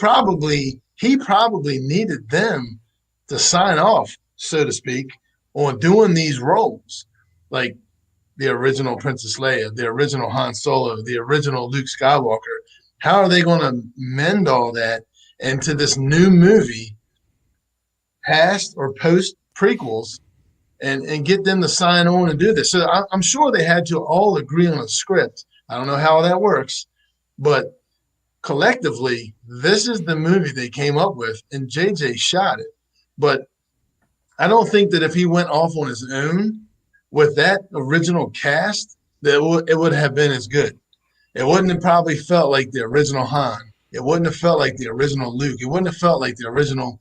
probably needed them to sign off, so to speak, on doing these roles, like the original Princess Leia, the original Han Solo, the original Luke Skywalker. How are they going to mend all that into this new movie, past or post prequels, and get them to sign on and do this? So I'm sure they had to all agree on a script. I don't know how that works, but collectively, this is the movie they came up with, and JJ shot it. But I don't think that if he went off on his own with that original cast, that it would have been as good. It wouldn't have probably felt like the original Han. It wouldn't have felt like the original Luke. It wouldn't have felt like the original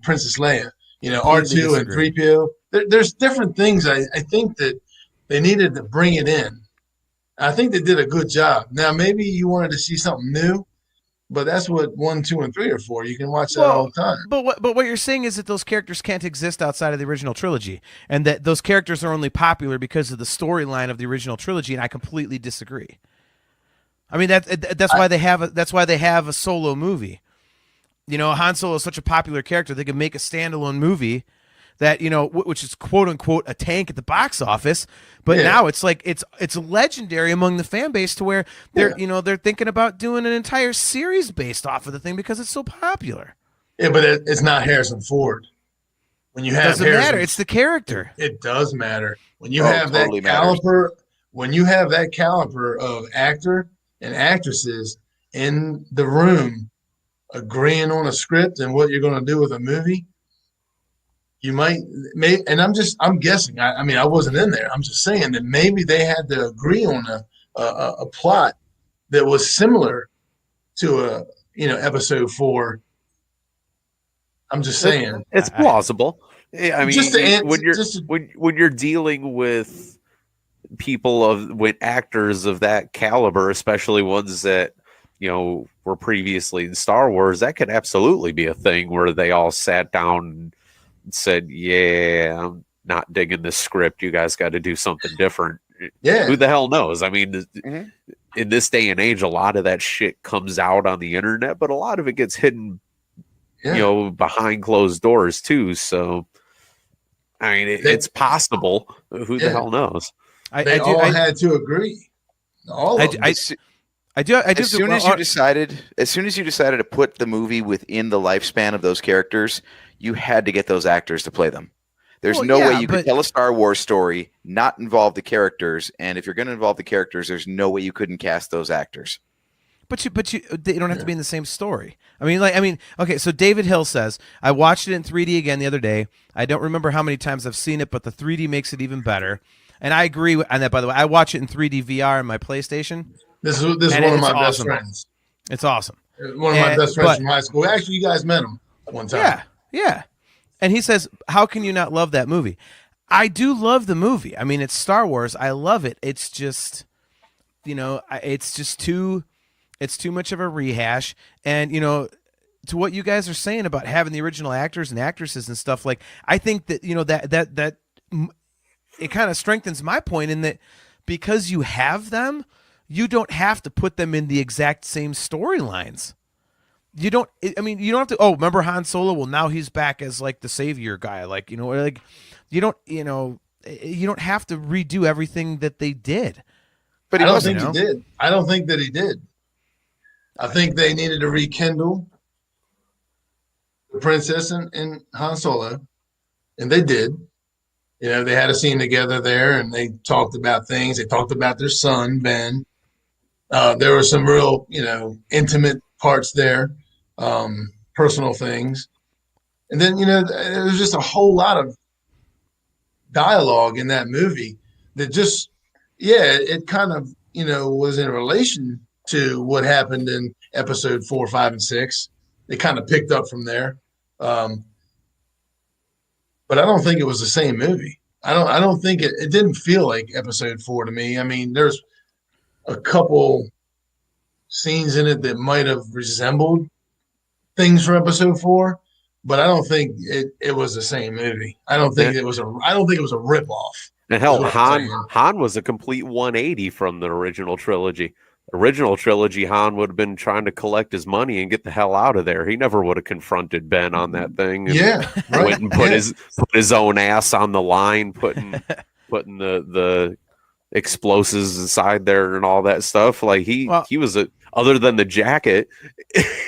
Princess Leia. R2 and 3PO. There's different things I think that they needed to bring it in. I think they did a good job. Now, maybe you wanted to see something new, but that's what 1, 2, and 3 are for. You can watch that all the time. But what you're saying is that those characters can't exist outside of the original trilogy, and that those characters are only popular because of the storyline of the original trilogy, and I completely disagree. I mean, that's why they have a solo movie. Han Solo is such a popular character, they could make a standalone movie that, which is quote unquote a tank at the box office, but now it's like it's legendary among the fan base to where they're they're thinking about doing an entire series based off of the thing because it's so popular. Yeah, but it's not Harrison Ford. When you have doesn't matter, it's the character. It does matter when you have totally that caliber. Matters. When you have that caliber of actor and actresses in the room agreeing on a script and what you're going to do with a movie, you may, and I'm guessing. I mean, I wasn't in there. I'm just saying that maybe they had to agree on a plot that was similar to episode 4. I'm just saying it's plausible. I mean, when you're dealing with with actors of that caliber, especially ones that were previously in Star Wars, that could absolutely be a thing where they all sat down and said, yeah, I'm not digging this script, you guys got to do something different. Yeah, who the hell knows? I mean, in this day and age, a lot of that shit comes out on the internet, but a lot of it gets hidden behind closed doors too. So I mean, it's possible. Who the hell knows? They all had to agree. All of them. As soon as you decided to put the movie within the lifespan of those characters, you had to get those actors to play them. There's no way you could tell a Star Wars story, not involve the characters, and if you're going to involve the characters, there's no way you couldn't cast those actors. But they don't have to be in the same story. I mean, okay. So David Hill says, I watched it in 3D again the other day. I don't remember how many times I've seen it, but the 3D makes it even better. And I agree on that. By the way, I watch it in 3D VR on my PlayStation. This is one of my best friends. It's awesome. One of my best friends from high school. Actually, you guys met him one time. Yeah. And he says, how can you not love that movie? I do love the movie. I mean, it's Star Wars. I love it. It's just, it's too much of a rehash. And, to what you guys are saying about having the original actors and actresses and stuff, like, I think that, that it kind of strengthens my point in that because you have them, you don't have to put them in the exact same storylines. You don't have to, remember Han Solo? Well, now he's back as like the savior guy. Like, you don't have to redo everything that they did. But I he don't wasn't. think he did. I don't think that he did. I think they needed to rekindle the princess and Han Solo, and they did. You know, they had a scene together there, and they talked about things. They talked about their son Ben. There were some real, intimate parts there, personal things, and then there was just a whole lot of dialogue in that movie that just, it kind of was in relation to what happened in episode 4, 5, and 6. They kind of picked up from there. But I don't think it was the same movie. I don't think it didn't feel like episode 4 to me. I mean, there's a couple scenes in it that might have resembled things from episode 4, but I don't think it was the same movie. I don't think it was a ripoff. And hell, Han was a complete 180 from the original trilogy. Original trilogy, Han would have been trying to collect his money and get the hell out of there. He never would have confronted Ben on that thing. And went and put his own ass on the line, putting the explosives inside there and all that stuff. Like he was other than the jacket,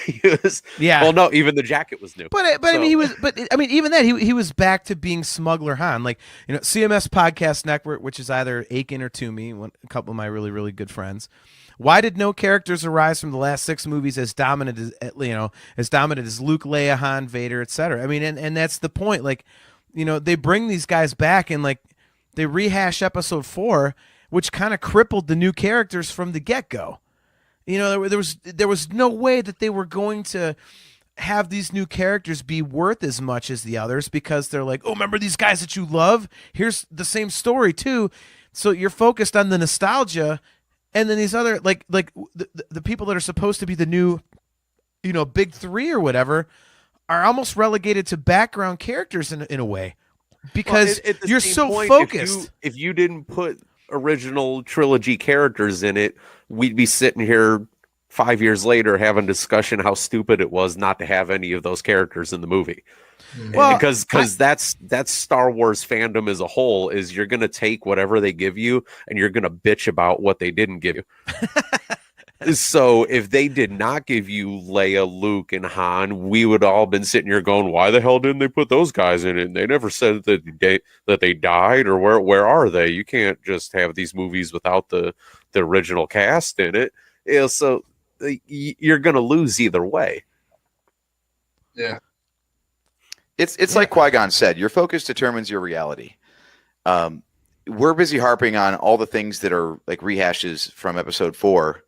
he was. Yeah. Well, no, even the jacket was new. But I mean, even that he was back to being Smuggler Han. Like CMS Podcast Network, which is either Aiken or Toomey, a couple of my really really good friends. Why did no characters arise from the last 6 movies as dominant as Luke, Leia, Han, Vader, etc.? I mean, and that's the point. Like, they bring these guys back and like they rehash episode 4, which kind of crippled the new characters from the get-go. There was no way that they were going to have these new characters be worth as much as the others, because they're like, oh, remember these guys that you love? Here's the same story too. So you're focused on the nostalgia. And then these other like the people that are supposed to be the new, big 3 or whatever, are almost relegated to background characters in a way, because you're so focused. If you didn't put original trilogy characters in it, we'd be sitting here 5 years later having discussion how stupid it was not to have any of those characters in the movie. Well, because that's Star Wars fandom as a whole, is you're going to take whatever they give you and you're going to bitch about what they didn't give you. So if they did not give you Leia, Luke, and Han, we would all been sitting here going, why the hell didn't they put those guys in it? And they never said that they died, or where are they? You can't just have these movies without the original cast in it. So you're going to lose either way. Yeah. It's like Qui-Gon said, your focus determines your reality. We're busy harping on all the things that are like rehashes from episode 4,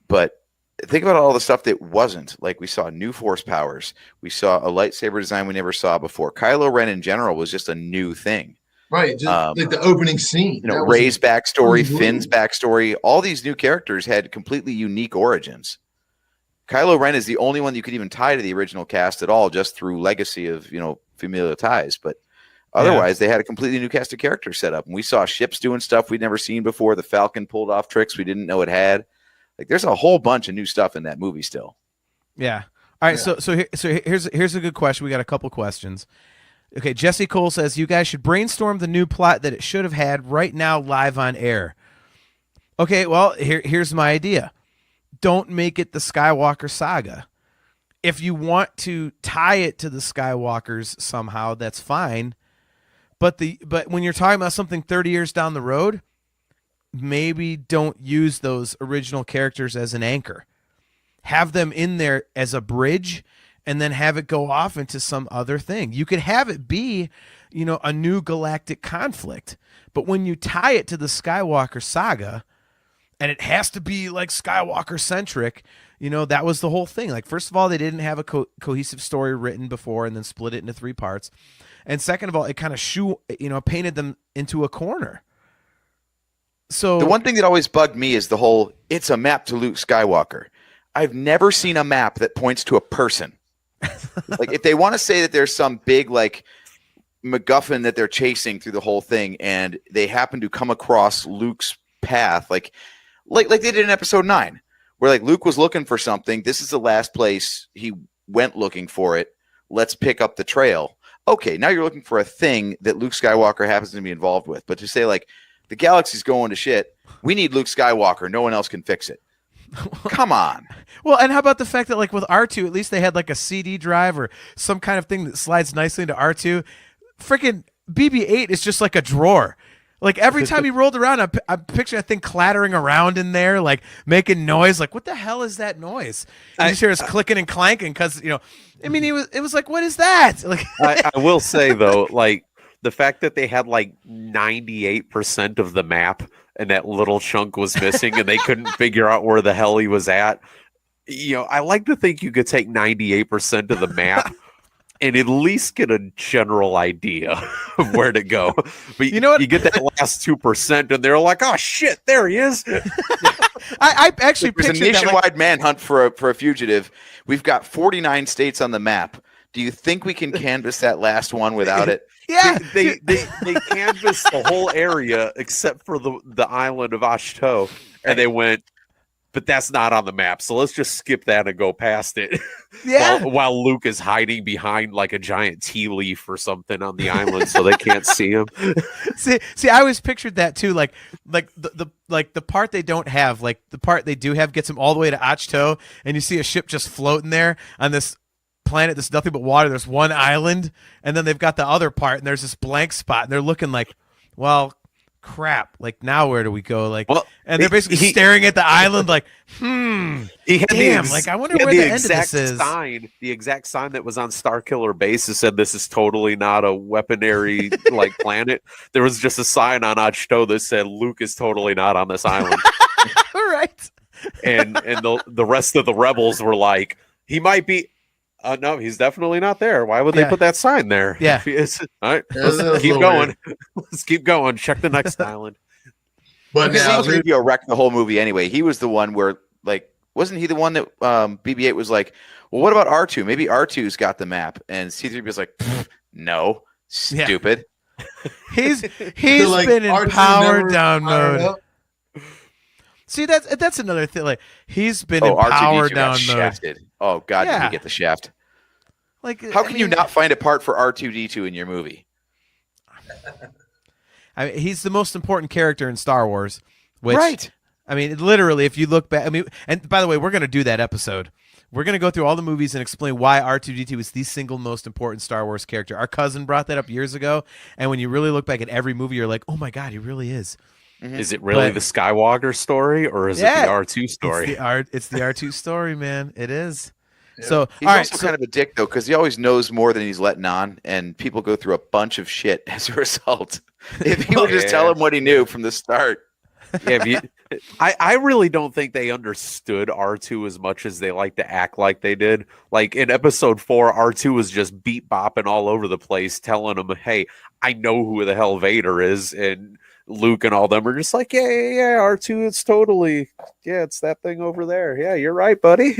but think about all the stuff that wasn't. Like, we saw new force powers. We saw a lightsaber design we never saw before. Kylo Ren in general was just a new thing. Right, just like the opening scene. Rey's backstory, Finn's backstory, all these new characters had completely unique origins. Kylo Ren is the only one you could even tie to the original cast at all, just through legacy of, familial ties. But otherwise, they had a completely new cast of characters set up. And we saw ships doing stuff we'd never seen before. The Falcon pulled off tricks we didn't know it had. Like, there's a whole bunch of new stuff in that movie still. Yeah. All right. Yeah. So here's a good question. We got a couple questions. Okay. Jesse Cole says, you guys should brainstorm the new plot that it should have had right now live on air. Okay. Well, here's my idea. Don't make it the Skywalker saga. If you want to tie it to the Skywalkers somehow, that's fine. But when you're talking about something 30 years down the road, maybe don't use those original characters as an anchor. Have them in there as a bridge, and then have it go off into some other thing. You could have it be, a new galactic conflict. But when you tie it to the Skywalker saga, and it has to be like Skywalker centric, that was the whole thing. Like, first of all, they didn't have a cohesive story written before and then split it into 3 parts. And second of all, it kind of painted them into a corner. So the one thing that always bugged me is the whole, it's a map to Luke Skywalker. I've never seen a map that points to a person. Like, if they want to say that there's some big, like, MacGuffin that they're chasing through the whole thing, and they happen to come across Luke's path, like they did in episode 9, where like Luke was looking for something. This is the last place he went looking for it. Let's pick up the trail. Okay, now you're looking for a thing that Luke Skywalker happens to be involved with. But to say like the galaxy's going to shit, We need Luke Skywalker. No one else can fix it. Come on. Well, and how about the fact that like with R2, at least they had like a CD drive or some kind of thing that slides nicely into R2. Freaking BB-8 is just like a drawer. Like every time he rolled around, I'm picturing that thing clattering around in there, like making noise. Like, what the hell is that noise? You just hear us clicking and clanking because, I mean, it was like, what is that? Like, I will say though, like the fact that they had like 98% of the map and that little chunk was missing and they couldn't figure out where the hell he was at. I like to think you could take 98% of the map and at least get a general idea of where to go. But you know what? You get that last 2% and they're like, oh shit, there he is. I actually There's a pictured that, nationwide manhunt for a fugitive. We've got 49 states on the map. Do you think we can canvass that last one without it? yeah. They canvassed the whole area except for the island of Ashto, and they went, but that's not on the map, so let's just skip that and go past it. Yeah. while Luke is hiding behind like a giant tea leaf or something on the island, so they can't see him. See, I always pictured that too, like the part they don't have, like the part they do have gets them all the way to Achto, and you see a ship just floating there on this planet that's nothing but water. There's one island, and then they've got the other part, and there's this blank spot, and they're looking like, well, crap, like now where do we go? Like, and they're basically staring at the island like, He had damn, like I wonder where the end of this is. The exact sign that was on Starkiller Base that said this is totally not a weaponry like planet. There was just a sign on Achto that said Luke is totally not on this island. All right. and the rest of the rebels were like, he might be. No, he's definitely not there. Why would they put that sign there? Yeah. If he is, all right, Yeah, let's keep going. Let's keep going. Check the next island. But now, C-3PO wrecked the whole movie anyway. He was the one where, like, wasn't he the one that BB-8 was like, well, what about R2? Maybe R2's got the map. And C-3PO's like, no, stupid. He's like, been in R2 power never down fired mode. up. See, that's another thing. Like he's been in R2D2 power got down mode. shafted. Oh, God, did Yeah. he get the shaft? Like, How can you not find a part for R2D2 in your movie? I mean, he's the most important character in Star Wars. Which, Right. I mean, literally, if you look back, I mean, and by the way, we're going to do that episode. We're going to go through all the movies and explain why R2D2 is the single most important Star Wars character. Our cousin brought that up years ago, and when you really look back at every movie, you're like, oh my God, he really is. Mm-hmm. Is it really the Skywalker story or is it the R2 story? It's the R2 story, man. It is. Yeah. So, He's all right. also kind of a dick, though, because he always knows more than he's letting on, and people go through a bunch of shit as a result. If he would just tell him what he knew from the start. Yeah, I really don't think they understood R2 as much as they like to act like they did. Like in episode 4, R2 was just beat bopping all over the place, telling him, hey, I know who the hell Vader is. And Luke and all them are just like, yeah, R2, it's totally, it's that thing over there. Yeah, you're right, buddy.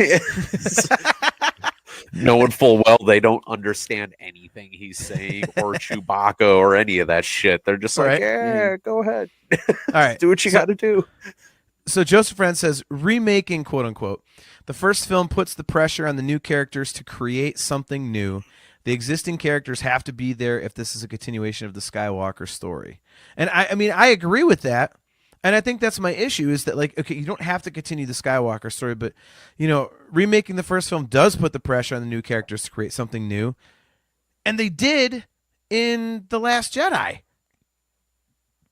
Knowing full well they don't understand anything he's saying or Chewbacca or any of that shit. They're just like, go ahead. All right. Do what you got to do. So Joseph Friend says, remaking, quote unquote, the first film puts the pressure on the new characters to create something new. The existing characters have to be there if this is a continuation of the Skywalker story. And I mean, I agree with that. And I think that's my issue is that, like, okay, you don't have to continue the Skywalker story, but, remaking the first film does put the pressure on the new characters to create something new. And they did in The Last Jedi.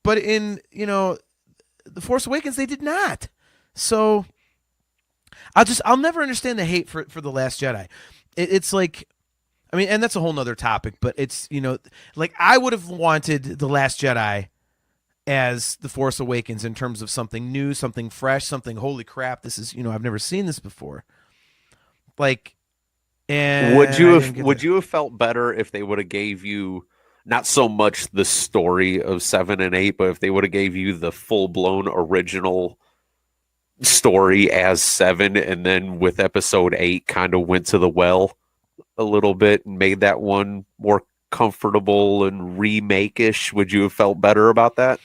But in, The Force Awakens, they did not. So I'll never understand the hate for The Last Jedi. It's like, I mean, and that's a whole nother topic, but it's, like I would have wanted The Last Jedi as The Force Awakens in terms of something new, something fresh, something, holy crap, this is, I've never seen this before. Like, and would you have felt better if they would have gave you not so much the story of 7 and 8, but if they would have gave you the full-blown original story as 7, and then with episode 8 kind of went to the well a little bit and made that one more comfortable and remake-ish? Would you have felt better about that?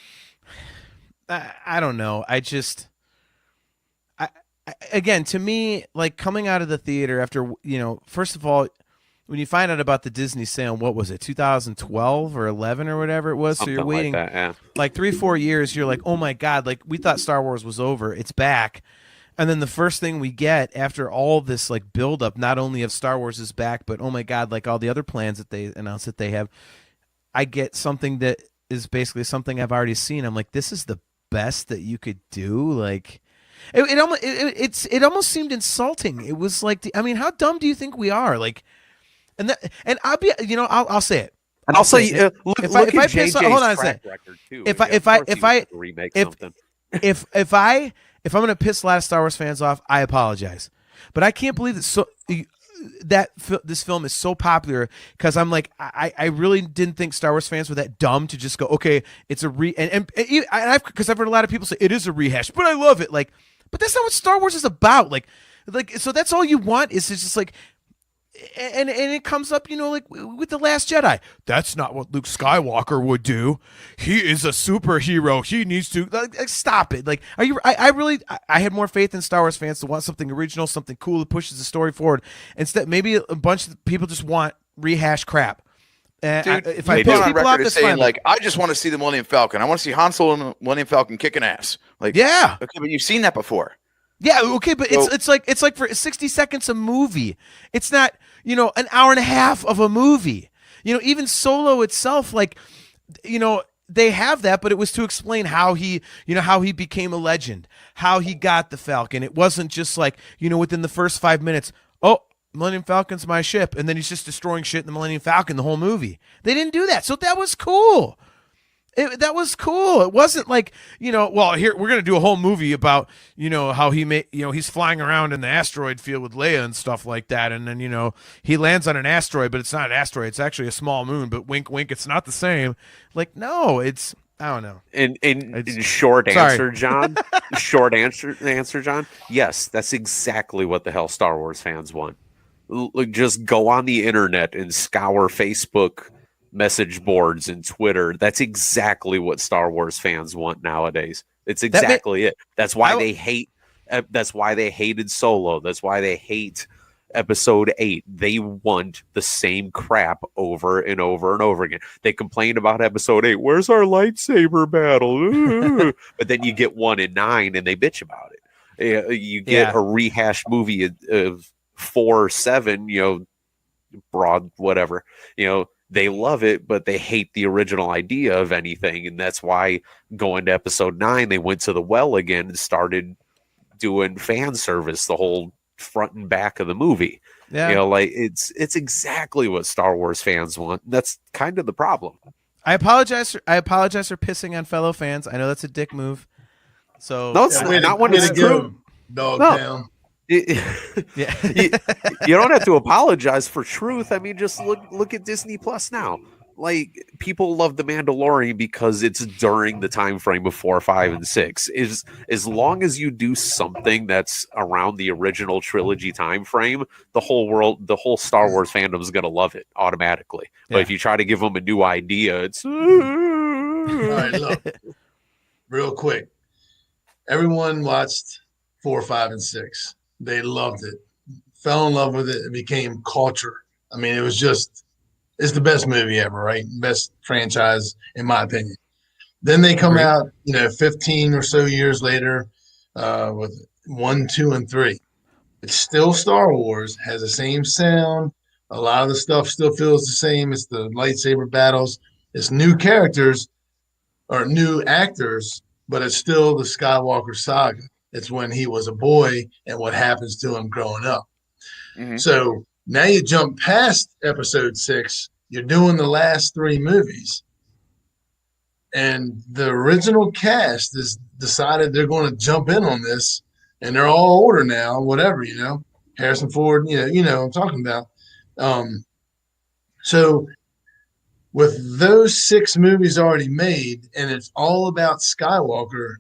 I don't know. Again, to me, like coming out of the theater after, first of all, when you find out about the Disney sale, what was it, 2012 or 11 or whatever it was? Something So you're waiting like that, yeah. like 3-4 years. You're like, oh my God, like we thought Star Wars was over. It's back. And then the first thing we get after all this like buildup, not only of Star Wars is back, but oh my God, like all the other plans that they announced that they have, I get something that is basically something I've already seen. I'm like, this is the best that you could do. Like, it almost seemed insulting. It was like, I mean, how dumb do you think we are? Like, and I'll be, I'll say it. And also, say it. look If at I piss off- JJ's hold on a track second. record too. If Yeah, I- if of I- course if he I- was gonna remake if- something. If I'm going to piss a lot of Star Wars fans off, I apologize. But I can't believe this film is so popular because I'm like, I really didn't think Star Wars fans were that dumb to just go, okay, it's a because I've heard a lot of people say it is a rehash, but I love it. Like, but that's not what Star Wars is about. Like so that's all you want is it's just like. And it comes up, like with The Last Jedi. That's not what Luke Skywalker would do. He is a superhero. He needs to stop it. Like, are you? I had more faith in Star Wars fans to want something original, something cool that pushes the story forward. Instead, maybe a bunch of people just want rehash crap. Dude, if I you piss go on people off, record as that's saying fine. like, I just want to see the Millennium Falcon. I want to see Han Solo and the Millennium Falcon kicking ass. Like, Yeah. okay, but you've seen that before. Yeah, okay, but So- it's like for 60 seconds a movie. It's not, an hour and a half of a movie. Even Solo itself, like, they have that, but it was to explain how he became a legend, how he got the Falcon. It wasn't just like, within the first 5 minutes, oh, Millennium Falcon's my ship, and then he's just destroying shit in the Millennium Falcon the whole movie. They didn't do that, so that was cool. That was cool. It wasn't like, well, here we're going to do a whole movie about, how he's flying around in the asteroid field with Leia and stuff like that. And then, he lands on an asteroid, but it's not an asteroid. It's actually a small moon, but wink, wink, it's not the same. Like, no, I don't know. In short answer, John. Short answer, John. Yes, that's exactly what the hell Star Wars fans want. Just go on the internet and scour Facebook message boards and Twitter. That's exactly what Star Wars fans want nowadays. It's exactly it. That's why they hate. That's why they hated Solo. That's why they hate Episode 8. They want the same crap over and over and over again. They complain about Episode 8. Where's our lightsaber battle? But then you get 1 and 9, and they bitch about it. You get a rehashed movie of 4, 7. Broad whatever. They love it, but they hate the original idea of anything. And that's why going to Episode 9, they went to the well again and started doing fan service the whole front and back of the movie. Yeah. Like it's exactly what Star Wars fans want. That's kind of the problem. I apologize for pissing on fellow fans. I know that's a dick move. So No, it's not when it's true. Dog No. town. yeah. You don't have to apologize for truth. I mean, just look at Disney Plus now. Like, people love The Mandalorian because it's during the time frame of 4, 5, and 6. As long as you do something that's around the original trilogy time frame, the whole Star Wars fandom is going to love it automatically. But if you try to give them a new idea, it's All right, look, real quick. Everyone watched 4, 5, and 6. They loved it, fell in love with it. It became culture. I mean, it's the best movie ever, right? Best franchise, in my opinion. Then they come out, 15 or so years later with 1, 2, and 3. It's still Star Wars, has the same sound. A lot of the stuff still feels the same. It's the lightsaber battles. It's new characters or new actors, but it's still the Skywalker saga. It's when he was a boy and what happens to him growing up. Mm-hmm. So now you jump past Episode 6. You're doing the last 3 movies. And the original cast has decided they're going to jump in on this. And they're all older now, whatever, Harrison Ford, what I'm talking about. So with those 6 movies already made, and it's all about Skywalker,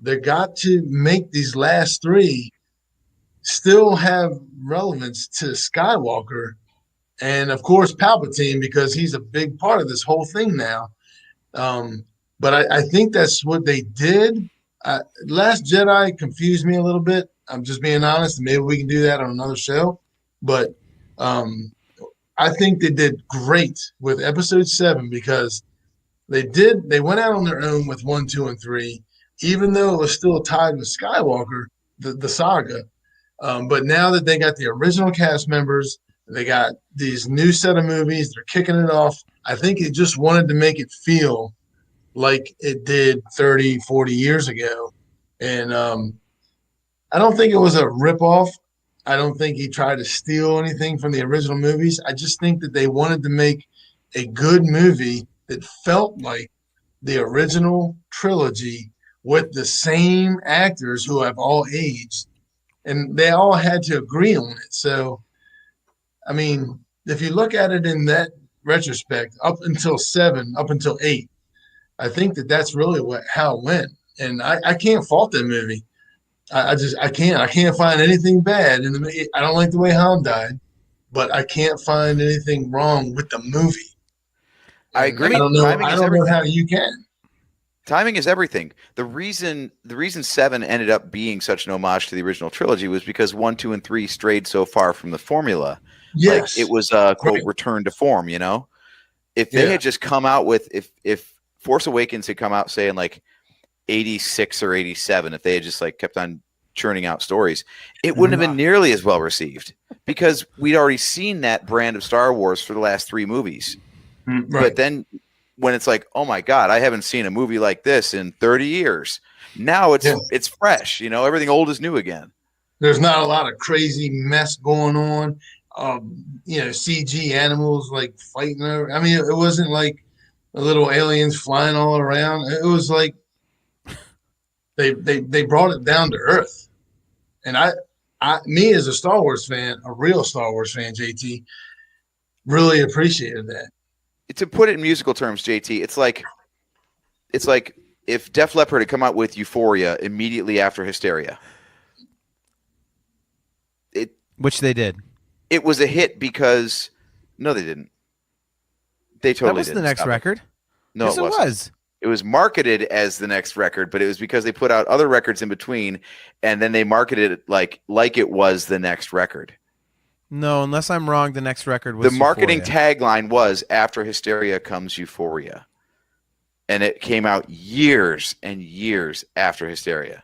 they got to make these last 3 still have relevance to Skywalker and, of course, Palpatine, because he's a big part of this whole thing now. But I think that's what they did. Last Jedi confused me a little I I'm just being honest. Maybe we can do that on another show. But I I think they did great with episode 7 because they went out on their own with 1, 2, and 3, even though it was still tied with Skywalker, the saga. But now that they got the original cast members, they got these new set of movies, they're kicking it off. I think it just wanted to make it feel like it did 30, 40 years ago. And I don't think it was a ripoff. I don't think he tried to steal anything from the original movies. I just think that they wanted to make a good movie that felt like the original trilogy with the same actors who have all aged, and they all had to agree on it. So, I mean, if you look at it in that retrospect, up until 7, up until 8, I think that that's really how it went. And I can't fault that movie. I can't find anything bad in the movie. I don't like the way Han died, but I can't find anything wrong with the movie. I agree. I don't know how you can. Timing is everything. The reason 7 ended up being such an homage to the original trilogy was because 1, 2, and 3 strayed so far from the formula. Yes, like, it was a quote return to form. You know, if they had just come out with if Force Awakens had come out saying like 86 or 87, if they had just like kept on churning out stories, it wouldn't have been nearly as well received because we'd already seen that brand of Star Wars for the last 3 movies. Right. But then when it's like, oh my God, I haven't seen a movie like this in 30 years. Now it's fresh. You know, everything old is new again. There's not a lot of crazy mess going on. CG animals like fighting over. I mean, it wasn't like the little aliens flying all around. It was like they brought it down to earth. And me as a Star Wars fan, a real Star Wars fan, JT, really appreciated that. To put it in musical terms, JT, it's like if Def Leppard had come out with Euphoria immediately after Hysteria. Which they did. It was a hit because no, they didn't. They totally That was didn't. the next record. No, yes, it wasn't. It was marketed as the next record, but it was because they put out other records in between, and then they marketed it like it was the next record. No, unless I'm wrong, the next record was the marketing Euphoria. tagline was "After Hysteria comes Euphoria," and it came out years and years after Hysteria.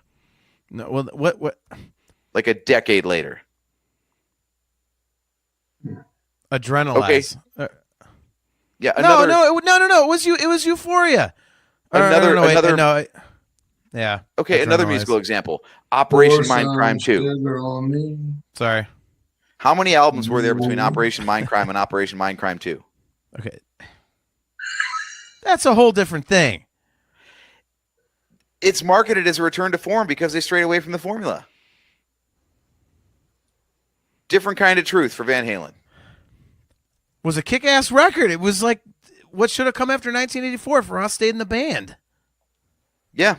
No, well, what? Like a decade later. Adrenalize. Okay. Yeah. No. It was Euphoria. Yeah. Okay, another musical example. Operation Mindcrime 2. Sorry. How many albums were there between Operation Mindcrime and Operation Mindcrime 2? Okay. That's a whole different thing. It's marketed as a return to form because they strayed away from the formula. Different kind of truth for Van Halen. It was a kick-ass record. It was like what should have come after 1984 if Ross stayed in the band. Yeah.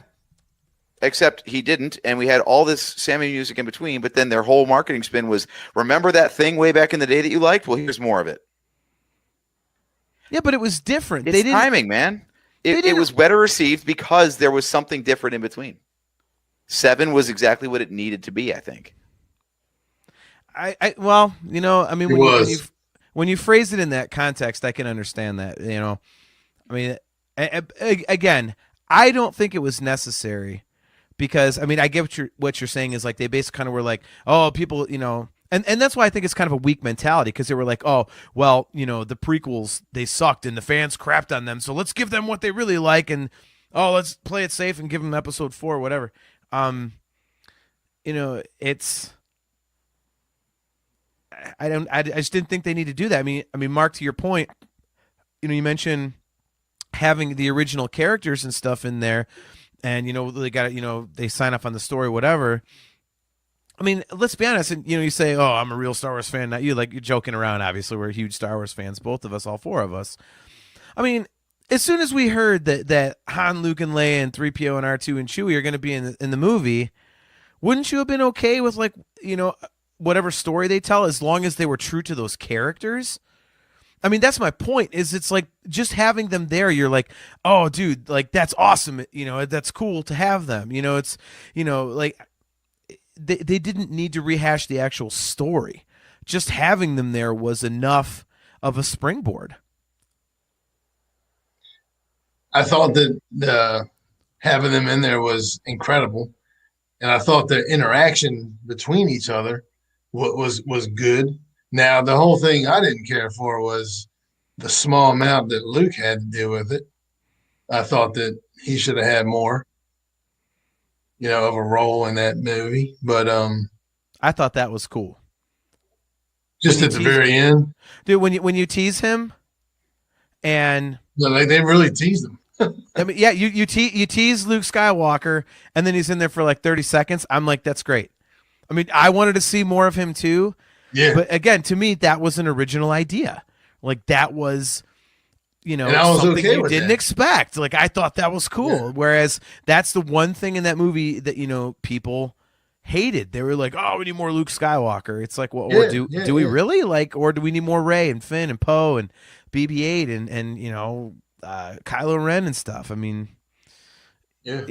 Except he didn't, and we had all this Sammy music in between, but then their whole marketing spin was, remember that thing way back in the day that you liked? Well, here's more of it. Yeah, but it was different. It's timing, man. It was better received because there was something different in between. 7 was exactly what it needed to be, I think. When you phrase it in that context, I can understand that. You know, I mean, again, I don't think it was necessary because, I mean, I get what you're saying is like they basically kind of were like, oh, people, you know, and that's why I think it's kind of a weak mentality because they were like, oh, well, you know, the prequels, they sucked and the fans crapped on them, so let's give them what they really like and, oh, let's play it safe and give them episode 4 or whatever. You know, it's... I just didn't think they need to do that. I mean, Mark, to your point, you know, you mentioned having the original characters and stuff in there, and you know they got, you know, they sign up on the story, whatever. I mean, let's be honest, and you know, you say, "Oh, I'm a real Star Wars fan," not you. Like you're joking around. Obviously, we're huge Star Wars fans, both of us, all 4 of us. I mean, as soon as we heard that Han, Luke, and Leia, and 3PO, and R2 and Chewie are going to be in the movie, wouldn't you have been okay with, like, you know, whatever story they tell, as long as they were true to those characters? I mean, that's my point, is it's like just having them there, you're like, oh, dude, like, that's awesome. You know, that's cool to have them. You know, it's, you know, like, they didn't need to rehash the actual story. Just having them there was enough of a springboard. I thought that having them in there was incredible, and I thought the interaction between each other was good. Now, the whole thing I didn't care for was the small amount that Luke had to deal with it. I thought that he should have had more, of a role in that movie. But I thought that was cool. Just at the very end, dude. When you tease him, and like they really teased him. I mean, yeah, you tease Luke Skywalker, and then he's in there for like 30 seconds. I'm like, that's great. I mean, I wanted to see more of him too. Yeah. But again, to me, that was an original idea. Like that was, And I was something okay you with didn't that. expect. Like I thought that was cool. Yeah. Whereas that's the one thing in that movie that people hated. They were like, "Oh, we need more Luke Skywalker." It's like, well, Yeah, do we really or do we need more Rey and Finn and Poe and BB-8 and Kylo Ren and stuff? I mean, Yeah.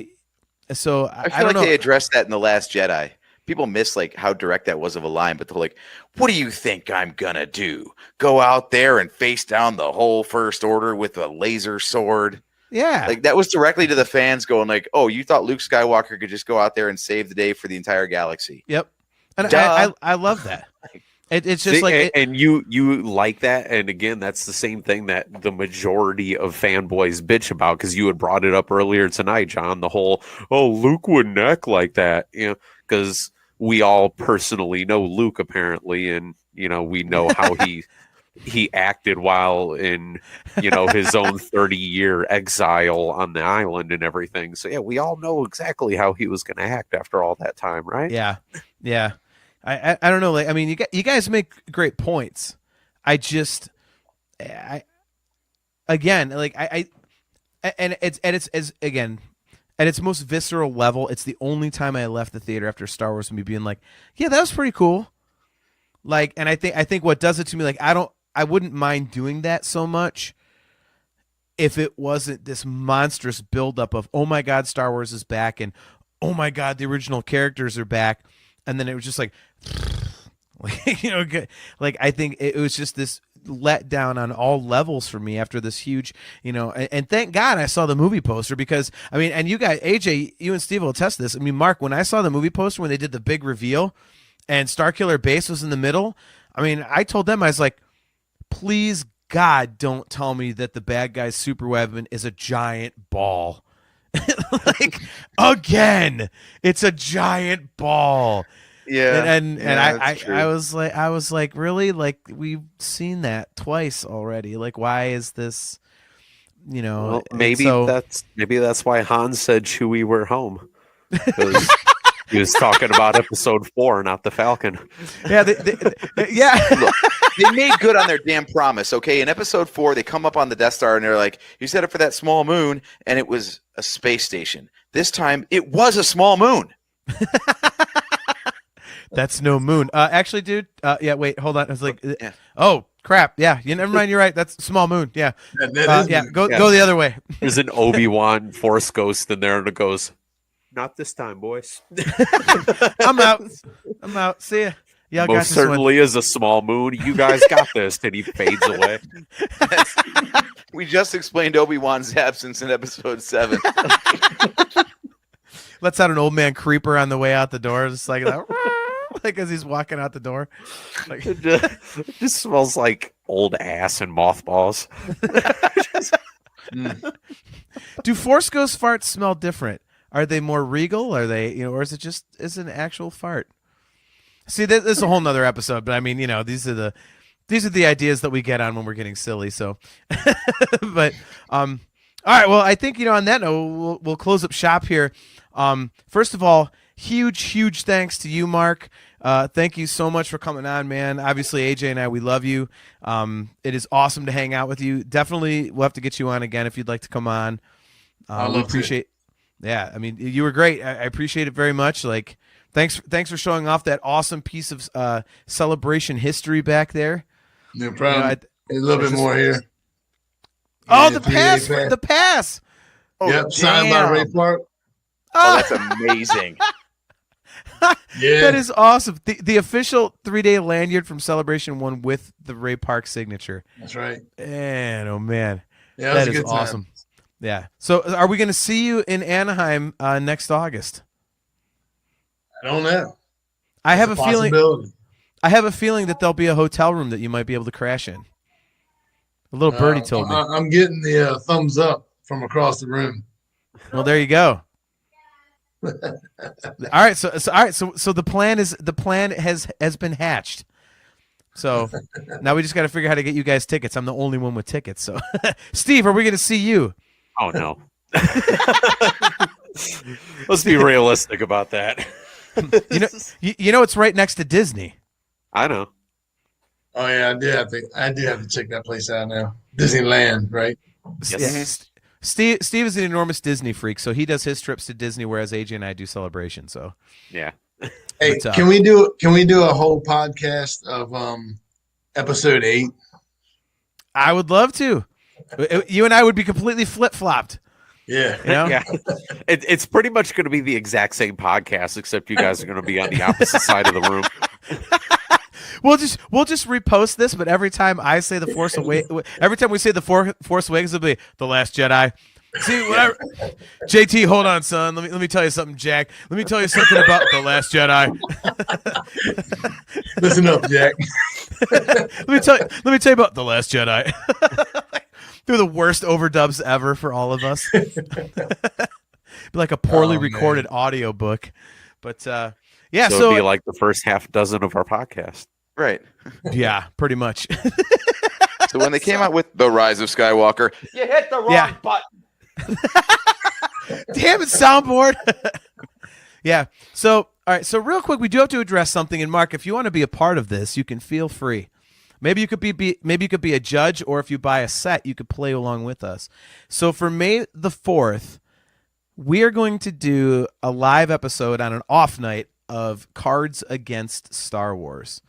So I feel don't like know. they addressed that in The Last Jedi. People miss like how direct that was of a line, but they're like, "What do you think I'm gonna do? Go out there and face down the whole First Order with a laser sword?" Yeah, Like that was directly to the fans, going like, "Oh, you thought Luke Skywalker could just go out there and save the day for the entire galaxy?" Yep, and Duh. I love that. It's just like and you like that, and again, that's the same thing that the majority of fanboys bitch about, because you had brought it up earlier tonight, John. The whole Luke wouldn't act like that, because we all personally know Luke apparently, and we know how he acted while in his own 30-year exile on the island and everything. So yeah, we all know exactly how he was going to act after all that time, right? yeah. I don't know. Like, I mean, you guys make great points. Again, like it's again at its most visceral level. It's the only time I left the theater after Star Wars movie being like, yeah, that was pretty cool. Like, and I think what does it to me, like, I wouldn't mind doing that so much if it wasn't this monstrous buildup of, oh my God, Star Wars is back, and oh my God, the original characters are back. And then it was just like I think it was just this letdown on all levels for me after this huge, and thank God I saw the movie poster, because I mean, and you guys, AJ, you and Steve will attest to this. I mean, Mark, when I saw the movie poster, when they did the big reveal and Starkiller Base was in the middle, I mean, I told them, I was like, please God, don't tell me that the bad guy's super weapon is a giant ball. Like, again, it's a giant ball. Yeah, and that's true. I was like, really? Like, we've seen that twice already. Like, why is this? Well, maybe that's why Han said Chewie, we're home. 'Cause he was talking about episode 4, not the Falcon. Yeah, yeah. Look, they made good on their damn promise. Okay, in episode 4, they come up on the Death Star and they're like, "You set it for that small moon," and it was a space station. This time, it was a small moon. That's no moon. Actually, dude. Yeah. Wait. Hold on. I was like, Yeah. oh crap. Yeah. Never mind. You're right. That's small moon. Yeah. That is Yeah. good. Go the other way. There's an Obi-Wan Force ghost in there, and it goes, "Not this time, boys." I'm out. See ya. Yeah. I got Most this one. certainly is a small moon. You guys got this. And he fades away. We just explained Obi-Wan's absence in episode 7. Lets out an old man creeper on the way out the door, just like that. Like as he's walking out the door. Like, It just smells like old ass and mothballs. do Force Ghost farts smell different? Are they more regal? Are they, or is it just an actual fart? See, this is a whole nother episode, but I mean, these are the ideas that we get on when we're getting silly. So, but all right. Well, I think on that note, we'll close up shop here. First of all, huge thanks to you, Mark. Thank you so much for coming on, man. Obviously, AJ and I, we love you. It is awesome to hang out with you. Definitely, we'll have to get you on again if you'd like to come on. We appreciate. Yeah, I mean, you were great. I appreciate it very much. Like, thanks for showing off that awesome piece of celebration history back there. No problem. A little bit more here. Oh, Yeah, the pass! 3A The pass! Oh, Yep, signed by damn. Ray Park. Oh, that's amazing. Yeah. That is awesome. The official 3-day lanyard from Celebration 1 with the Ray Park signature. That's right. And oh man, Yeah, that was a is good time. awesome. Yeah. So are we going to see you in Anaheim next August? I don't know. I have It's a feeling. possibility. I have a feeling that there'll be a hotel room that you might be able to crash in. A little birdie told me. I'm getting the thumbs up from across the room. Well, there you go. All right, so the plan has been hatched. So now we just got to figure out how to get you guys tickets. I'm the only one with tickets. So, Steve, are we going to see you? Oh no. Let's be realistic about that. You know it's right next to Disney. I know. Oh yeah, I do have to check that place out now. Disneyland, right? Yes. Yeah. Steve is an enormous Disney freak, so he does his trips to Disney, whereas AJ and I do Celebration. So Yeah. Hey, But, can we do a whole podcast of episode 8? I would love to. You and I would be completely flip flopped. Yeah. You know? Yeah. It's pretty much going to be the exact same podcast, except you guys are going to be on the opposite side of the room. We'll just repost this, but every time I say the Force Awakens, every time we say the Force Awakens, it'll be the Last Jedi. See, whatever. JT, hold on, son. Let me tell you something, Jack. Let me tell you something about the Last Jedi. Listen up, Jack. Let me tell you about the Last Jedi. They're the worst overdubs ever for all of us. Be like a poorly recorded audio book, but yeah. So it'd be like the first half dozen of our podcast. Right. Yeah, pretty much. So when they came out with The Rise of Skywalker, you hit the wrong button. Damn it, soundboard. Yeah. So, all right. So real quick, we do have to address something. And Mark, if you want to be a part of this, you can feel free. Maybe you could be a judge, or if you buy a set, you could play along with us. So for May the 4th, we are going to do a live episode on an off night of Cards Against Star Wars.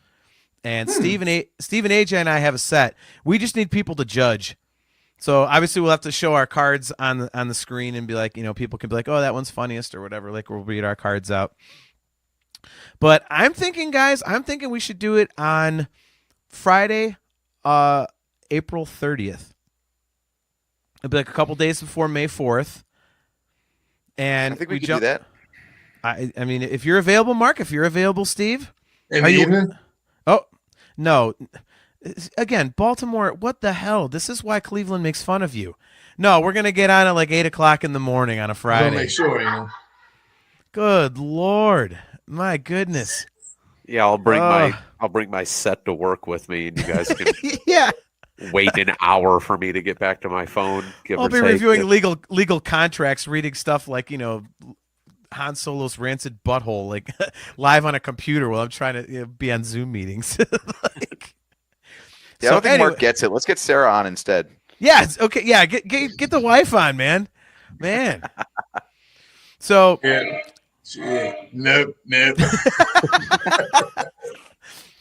And Steve and AJ and I have a set. We just need people to judge. So obviously we'll have to show our cards on the screen and be like, people can be like, oh, that one's funniest or whatever. Like we'll read our cards out. But I'm thinking, guys, we should do it on Friday, April 30th. It'll be like a couple days before May 4th. And I think we can do that. I mean, if you're available, Mark, if you're available, Steve. In the evening? Oh, no. Again, Baltimore, what the hell? This is why Cleveland makes fun of you. No, we're going to get on at like 8 o'clock in the morning on a Friday. We'll make sure, Good Lord. My goodness. Yeah, I'll bring my set to work with me, and you guys can Yeah. wait an hour for me to get back to my phone. I'll be reviewing legal contracts, reading stuff like, Han Solo's rancid butthole, like live on a computer while I'm trying to be on Zoom meetings. I don't think Mark gets it. Let's get Sarah on instead. Yeah, it's okay. Yeah, get the wife on, man. So yeah. Nope.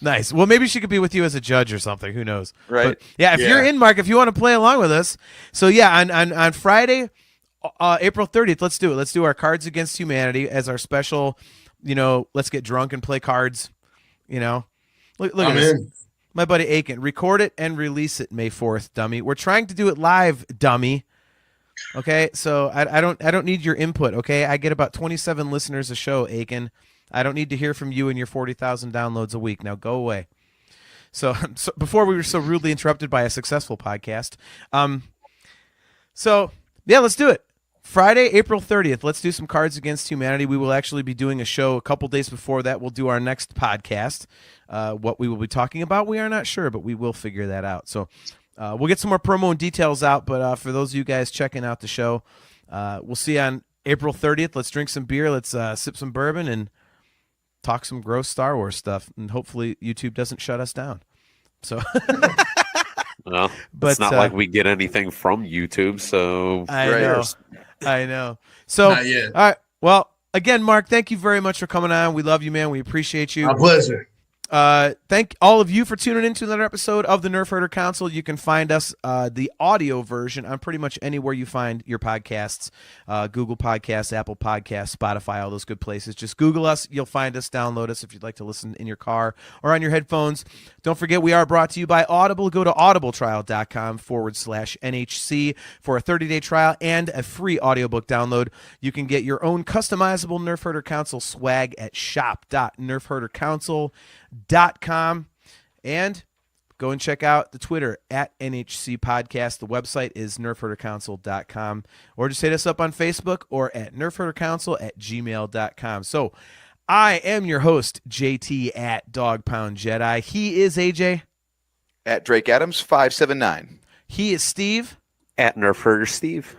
Nice. Well, maybe she could be with you as a judge or something. Who knows? Right. But, yeah, if you're in, Mark, if you want to play along with us. So yeah, on Friday, April 30th, let's do it. Let's do our Cards Against Humanity as our special, let's get drunk and play cards. Look at this. My buddy Aiken, record it and release it May 4th, dummy. We're trying to do it live, dummy. Okay, so I don't need your input. Okay, I get about 27 listeners a show, Aiken. I don't need to hear from you and your 40,000 downloads a week. Now go away. So before we were so rudely interrupted by a successful podcast. So yeah, let's do it. Friday, April 30th. Let's do some Cards Against Humanity. We will actually be doing a show a couple days before that. We'll do our next podcast. What we will be talking about, we are not sure, but we will figure that out. So we'll get some more promo and details out. But for those of you guys checking out the show, we'll see you on April 30th. Let's drink some beer. Let's sip some bourbon and talk some gross Star Wars stuff. And hopefully YouTube doesn't shut us down. So... Well, it's not like we get anything from YouTube, so I know. So, Not yet. all right. Well, again, Mark, thank you very much for coming on. We love you, man. We appreciate you. My pleasure. Thank all of you for tuning into another episode of the Nerf Herder Council. You can find us, the audio version, on pretty much anywhere you find your podcasts, Google Podcasts, Apple Podcasts, Spotify, all those good places. Just Google us. You'll find us. Download us if you'd like to listen in your car or on your headphones. Don't forget, we are brought to you by Audible. Go to audibletrial.com/NHC for a 30-day trial and a free audiobook download. You can get your own customizable Nerf Herder Council swag at shop.nerfherdercouncil.com, and go and check out the Twitter at NHC Podcast. The website is nerfherdercouncil.com, or just hit us up on Facebook or at nerfherdercouncil@gmail.com. So I am your host, JT at Dog Pound Jedi. He is AJ. At Drake Adams 579. He is Steve. At NerfHerder Steve.